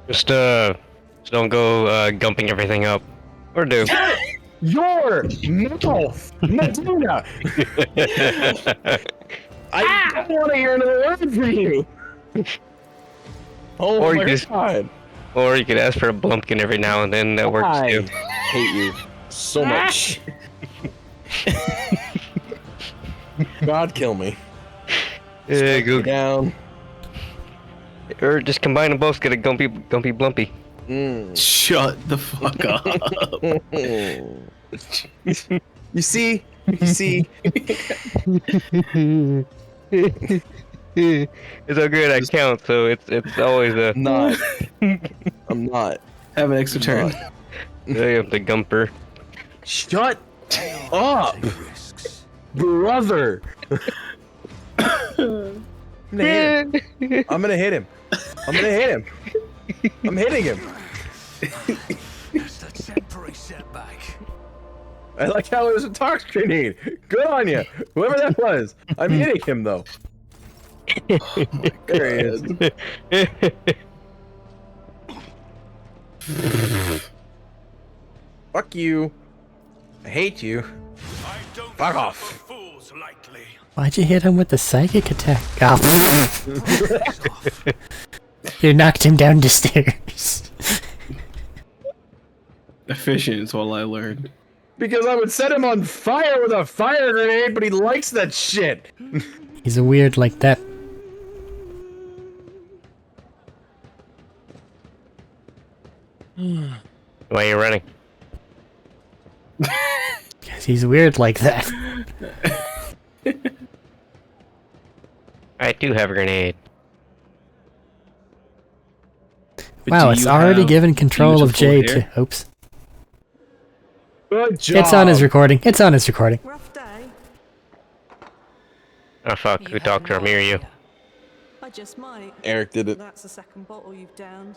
Just don't go gumping everything up. Or do. Your mouth, Medina. I don't want to hear another word from you. Oh Or my you just- god. Or you could ask for a blumpkin every now and then. That works I too. hate you so much. God kill me. Yeah, go Down. Or just combine them both. Get a gumpy blumpy. Shut the fuck up. You see? It's all good. I count, so it's always a. Not. I'm not. Have an extra turn. They have the gumper. Shut up, brother. I'm gonna hit him. I'm hitting him. It's a temporary setback. I like how it was a tox grenade. Good on you, whoever that was. I'm hitting him though. There he is. Fuck you. I hate you. I don't Fuck fall off. for fools lightly. Why'd you hit him with the psychic attack? Oh. You knocked him down the stairs. Efficient is all I learned. Because I would set him on fire with a fire grenade, but he likes that shit. He's a weird like that. Why are you running? Because he's weird like that. I do have a grenade. But Wow, do it's you already have given control of Jay beautiful to. hair? Oops. Good job. It's on his recording. It's on his recording. Rough day. Oh fuck, who talked to her? Me or you? I just might. Eric did it. That's the second bottle you've downed.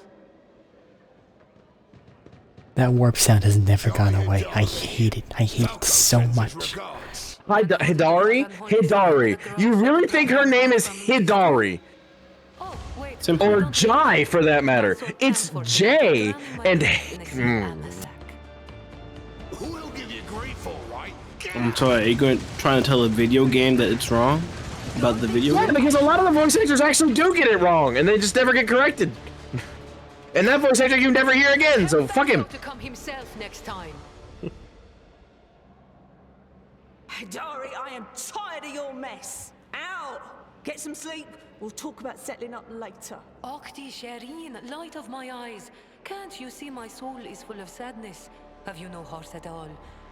That warp sound has never gone away. I hate it. I hate it so much. Hidari? Hidari. You really think her name is Hidari? Oh, wait. Simple. Or Jai, for that matter. It's Jay and... Who will give you grief for, right? I'm sorry, are you trying to tell a video game that it's wrong? About the video Yeah, game? because a lot of the voice actors actually do get it wrong, and they just never get corrected. And that voice actor you never hear again, so fuck him. To come himself next time. Dari, I am tired of your mess. Out! Get some sleep. We'll talk about settling up later. Okti Shireen, light of my eyes. Can't you see my soul is full of sadness? Have you no heart at all?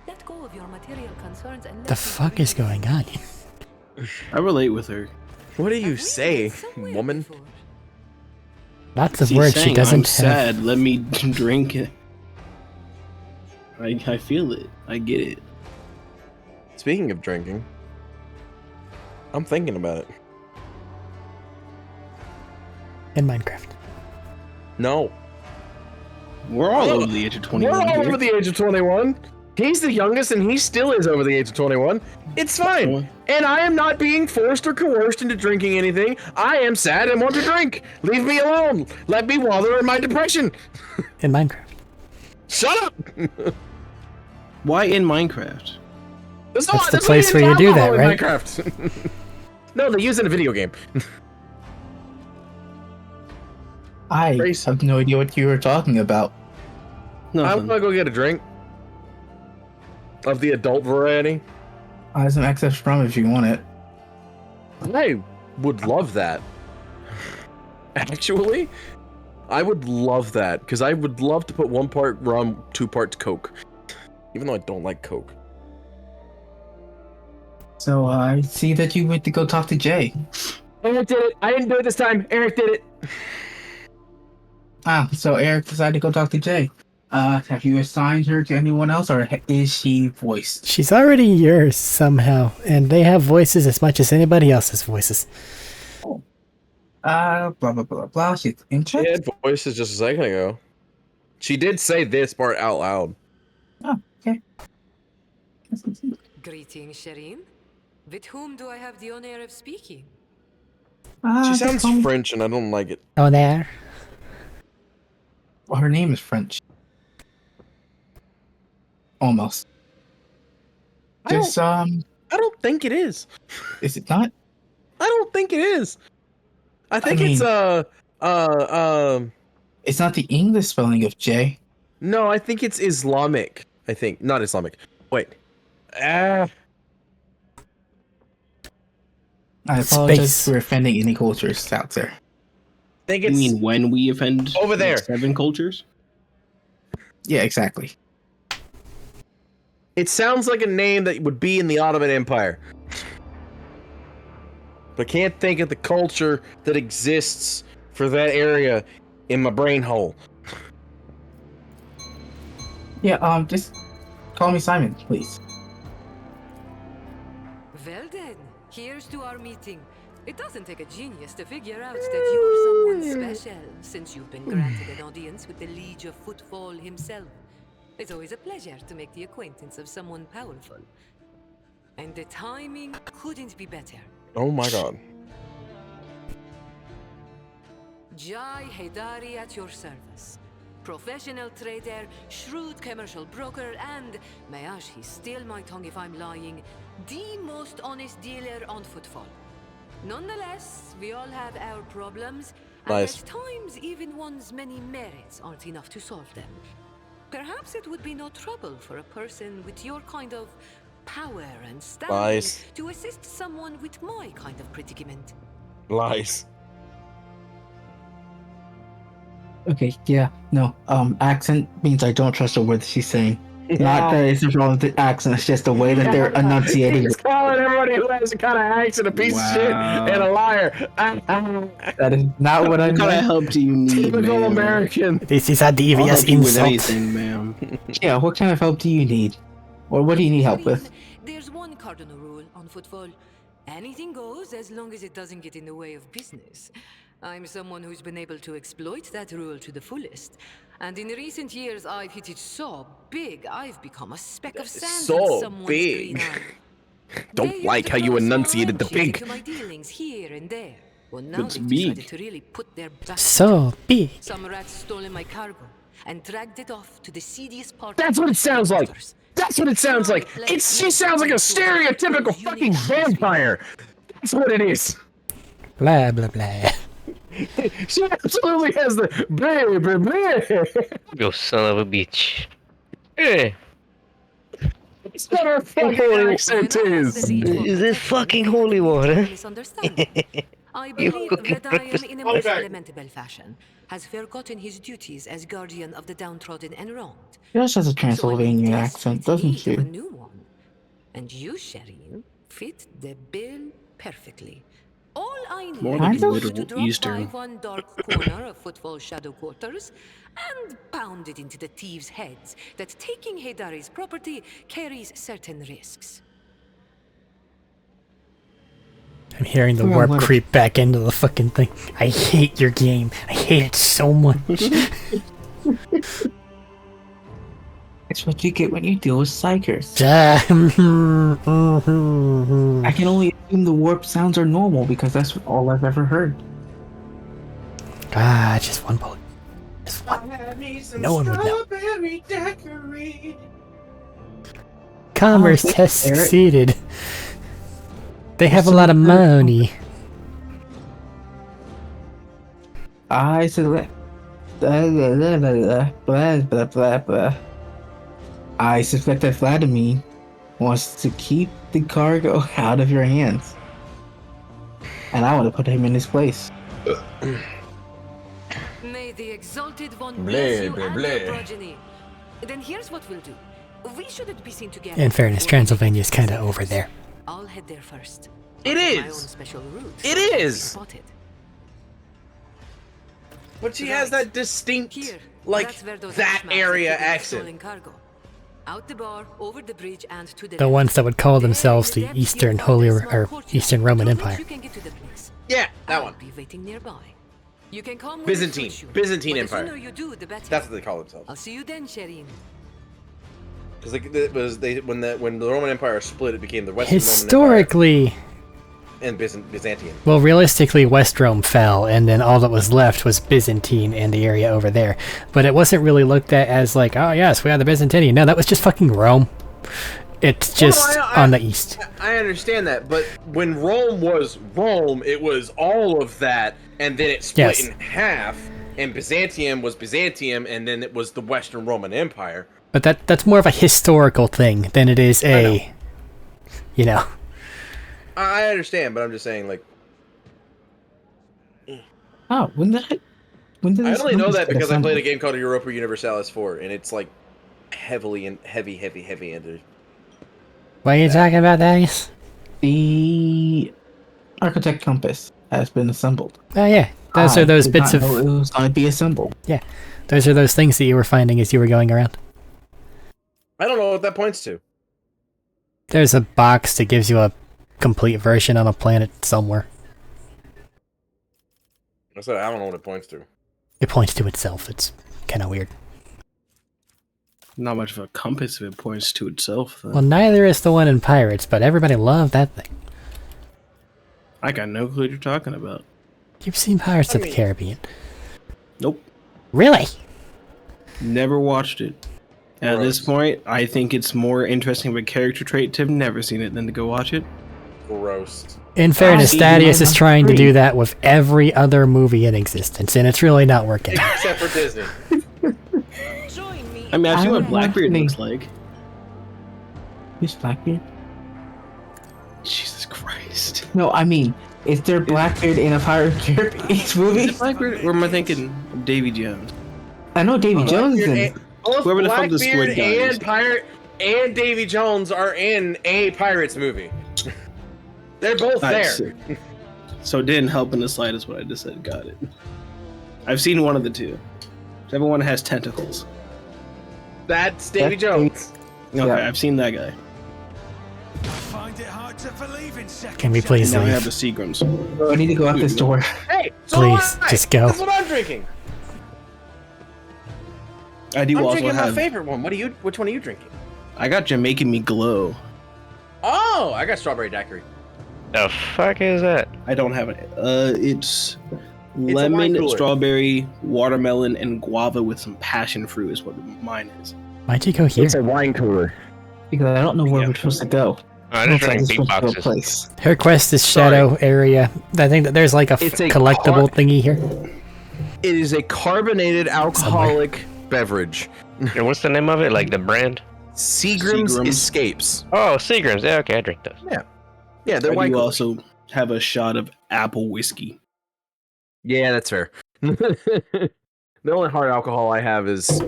Let go of your material concerns and let The me fuck breathe. is going on here? I relate with her. What do Have you we say, met somewhere woman? before? Lots of She's words she saying, doesn't I'm have. sad, let me drink it. I feel it. I get it. Speaking of drinking, I'm thinking about it. In Minecraft. No. We're all over the age of 21 We're all here. over the age of 21. He's the youngest and he still is over the age of 21. It's fine. And I am not being forced or coerced into drinking anything. I am sad and want to drink. Leave me alone. Let me wallow in my depression. In Minecraft. Shut up. Why in Minecraft? That's the place where you do that, right? Minecraft. No, they use it in a video game. I Grace. have no idea what you were talking about. I'm Nothing. gonna go get a drink of the adult variety. I have some excess rum if you want it. I would love that. Actually, I would love that because I would love to put 1 part rum, 2 parts Coke. Even though I don't like Coke. So I see that you went to go talk to Jay. Eric did it. I didn't do it this time. Eric did it. So Eric decided to go talk to Jay. Have you assigned her to anyone else, or is she voiced? She's already yours somehow, and they have voices as much as anybody else's voices. Blah blah blah blah. She's She interested. had voices just a second ago. She did say this part out loud. Oh, okay. Greetings, Shireen. With whom do I have the honor of speaking? She just sounds call me- French and I don't like it. Oh, there. Well, her name is French. Almost. I don't- Just I don't think it is. is it not? I don't think it is. I think mean- it's It's not the English spelling of J. no, I think it's Islamic. I think not Islamic. Wait. I I apologize Space. for offending any cultures out there. think You it's mean when we offend over there. 7 cultures? Yeah, exactly. It sounds like a name that would be in the Ottoman Empire. But I can't think of the culture that exists for that area in my brain hole. Yeah, just call me Simon, please. Well then, here's to our meeting. It doesn't take a genius to figure out that you're someone special, since you've been granted an audience with the Liege of Footfall himself. It's always a pleasure to make the acquaintance of someone powerful. And the timing couldn't be better. Oh my god. Jai Haidari at your service. Professional trader, shrewd commercial broker, and, may he steal my tongue if I'm lying, the most honest dealer on Footfall. Nonetheless, we all have our problems, and Nice. at times even one's many merits aren't enough to solve them. Perhaps it would be no trouble for a person with your kind of power and standing Nice. to assist someone with my kind of predicament. Lies. Okay, yeah, no. Accent means I don't trust a word that she's saying. Not that it's wrong with the accent, it's just the way that they're enunciating. He's calling everybody who has a kind of accent a piece of shit Wow. and a liar. That is not what I What kind of meant. help do you need, Typical man? American. This is a I'll devious help you with insult. anything, ma'am. Yeah, what kind of help do you need? Or what do you need help with? There's one cardinal rule on Footfall. Anything goes as long as it doesn't get in the way of business. I'm someone who's been able to exploit that rule to the fullest. And in recent years, I've hit it so big, I've become a speck of sand So in someone's big. green eye. Don't They used like to how you throw a small enunciated the wrench big. into my dealings here and there. Well, now It's they've big. decided to really put their back. So big. Some rats stolen my cargo and dragged it off to the seediest part. That's of what the it sounds like. waters. That's what it sounds like. She sounds like a stereotypical fucking vampire. That's what it is. Blah, blah, blah. She absolutely has the baby. You son of a bitch. Eh, It's not her fucking accent is. is this fucking holy water? Misunderstanding. I believe Redian, in a most lamentable fashion, has forgotten his duties as guardian of the downtrodden and wronged. She also has a So I'm in Transylvanian desperate accent, doesn't need of a she? new one. And you, Shireen, fit the bill perfectly. All I need More like is a for you to literal drop Eastern. by one dark corner of Footfall Shadow Quarters and pound it into the thieves' heads that taking Haidari's property carries certain risks. I'm hearing the Come on, warp let it- creep back into the fucking thing. I hate your game. I hate it so much. It's what you get when you deal with psychers. I can only assume the warp sounds are normal because that's all I've ever heard. Just one bullet. Just one. No one would know. Commerce Oh, test Eric. succeeded. They have a lot of money. I said, I suspect that Vladimir wants to keep the cargo out of your hands. And I want to put him in his place. May the exalted one Bleh, bless you bleh, and bleh. your progeny. Then here's what we'll do. We shouldn't be seen together. In fairness, before we Transylvania is make kind of decisions. over there. I'll head there first. It My own is. special route. It so I can't be is. spotted. But she has that distinct, Here, like, that's where those that Ashmats are area keeping accent. stolen cargo. Out the bar, over the bridge, and to the The left. ones that would call There themselves in the depths, Eastern you'll find Holy a or small courtyard Eastern Roman through which Empire. you can get to the place. Yeah, that I'll one. be waiting nearby. You can come when it Byzantine. suits you, Byzantine but Empire. The sooner you do, the better. That's what they call themselves. I'll see you then, Sherin. Because like it was when the Roman Empire split, it became the Western Historically, Roman Empire and Byzantium. well, realistically, West Rome fell, and then all that was left was Byzantine and the area over there. But it wasn't really looked at as like, oh yes, we had the Byzantine. No, that was just fucking Rome. It's just on the east. I understand that, but when Rome was Rome, it was all of that, and then it split Yes. in half, and Byzantium was Byzantium, and then it was the Western Roman Empire. But that's more of a historical thing than it is a, you know. I understand, but I'm just saying, like, Oh, when did I this only know numbers that get because I played a assembled? game called Europa Universalis 4, and it's like heavily and heavy into. What are you talking about, Darius? The architect compass has been assembled. Oh yeah, those I are those did bits not of. know it was going to be assembled. Yeah, those are those things that you were finding as you were going around. I don't know what that points to. There's a box that gives you a complete version on a planet somewhere. I said I don't know what it points to. It points to itself. It's kind of weird. Not much of a compass if it points to itself. Then. Well, neither is the one in Pirates, but everybody loved that thing. I got no clue what you're talking about. You've seen Pirates of the Caribbean. Nope. Really? Never watched it. And at this Gross. point, I think it's more interesting of a character trait to have never seen it than to go watch it. Gross. In fairness, see, Thaddeus is I'm trying to free. do that with every other movie in existence, and it's really not working. Except for Disney. Join me. I mean, I've seen I what don't Blackbeard know. looks like. Who's Blackbeard? Jesus Christ. No, I mean, is there Blackbeard in a Pirate of the Caribbean movie? Is it Blackbeard? Or am I thinking Davy Jones? I know Davy Jones is in it. Both Whoever the fuck the squid Blackbeard guy is. and Pirate and Davy Jones are in a Pirates movie. They're both Nice. there. So it didn't help in the slightest what I just said. Got it. I've seen one of the two. Everyone has tentacles. That's Davy That's Jones. Okay, Yeah. I've seen that guy. I find it hard to believe in second Can we chances. please Now I have leave? the Seagrams. I need to go out this door. Hey, so Please, do I. just go. That's what I'm drinking. I do I'm also drinking my have. favorite one. Which one are you drinking? I got Jamaican Me Glow. Oh, I got strawberry daiquiri. The fuck is that? I don't have it. It's a wine lemon, cooler. strawberry, watermelon, and guava with some passion fruit is what mine is. Why'd you go here? a wine cooler. Because I don't know where Yeah. we're supposed to go. I'm just Looks like running we're supposed to go a beatboxes. place. Her quest is Shadow area. I think that there's like a It's a collectible thingy here. It is a carbonated alcoholic beverage. And what's the name of it? Like the brand? Seagram's Seagram's. Escapes. Oh, Seagrams. Yeah, okay, I drink those. Yeah, they're I wine do coolers. also have a shot of apple whiskey. Yeah, that's fair. The only hard alcohol I have is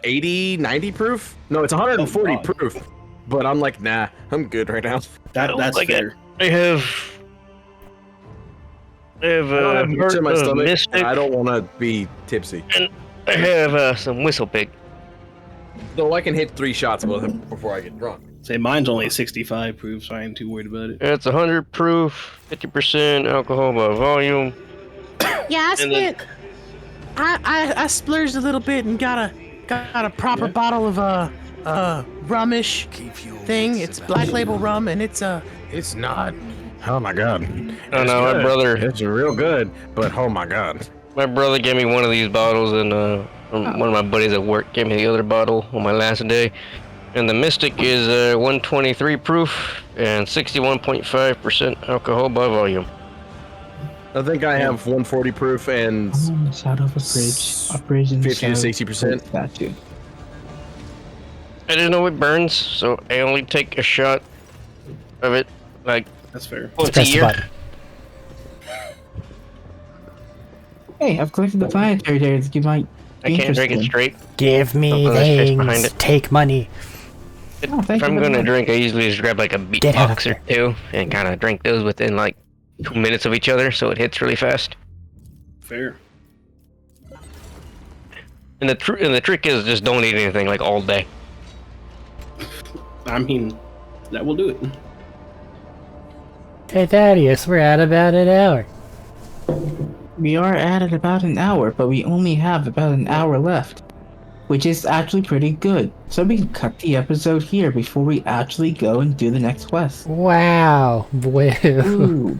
80, 90 proof. No, it's 140 Oh, God. proof. But I'm like, nah, I'm good right now. That's like fair. I have I don't have much Heart in my of stomach. Mystic. And I don't want to be tipsy. I have some Whistle Pig. So I can hit 3 shots before I get drunk. Say mine's only 65 proof, so I ain't too worried about it. It's 100 proof, 50% alcohol by volume. Yeah, And then- I splurged a little bit and got a proper bottle of rumish thing. It's black label rum and it's not. Oh my god. Oh no, my brother, It's real good, but oh my god. my brother gave me one of these bottles, and one of my buddies at work gave me the other bottle on my last day. And the Mystic is 123 proof and 61.5% alcohol by volume. I think I have 140 proof and I'm on the shadow of a bridge. A bridge in the 50 to shadow 60%. statue. I didn't know it burns, so I only take a shot of it, like, That's fair. once a Press the year. button. Hey, I've collected the planetary data that you might I be can't interested drink it in. straight. Give me Something there's fish behind things. it. Take money. Oh, thank If you I'm very gonna much. drink, I usually just grab like a Get out of beatbox or two and kind of drink those within like 2 minutes of each other, so it hits really fast. Fair. And the trick is just don't eat anything like all day. I mean, that will do it. Hey Thaddeus, we're at about an hour. We are at about an hour, but we only have about an hour left. Which is actually pretty good. So we can cut the episode here before we actually go and do the next quest. Wow. Woo. Ooh.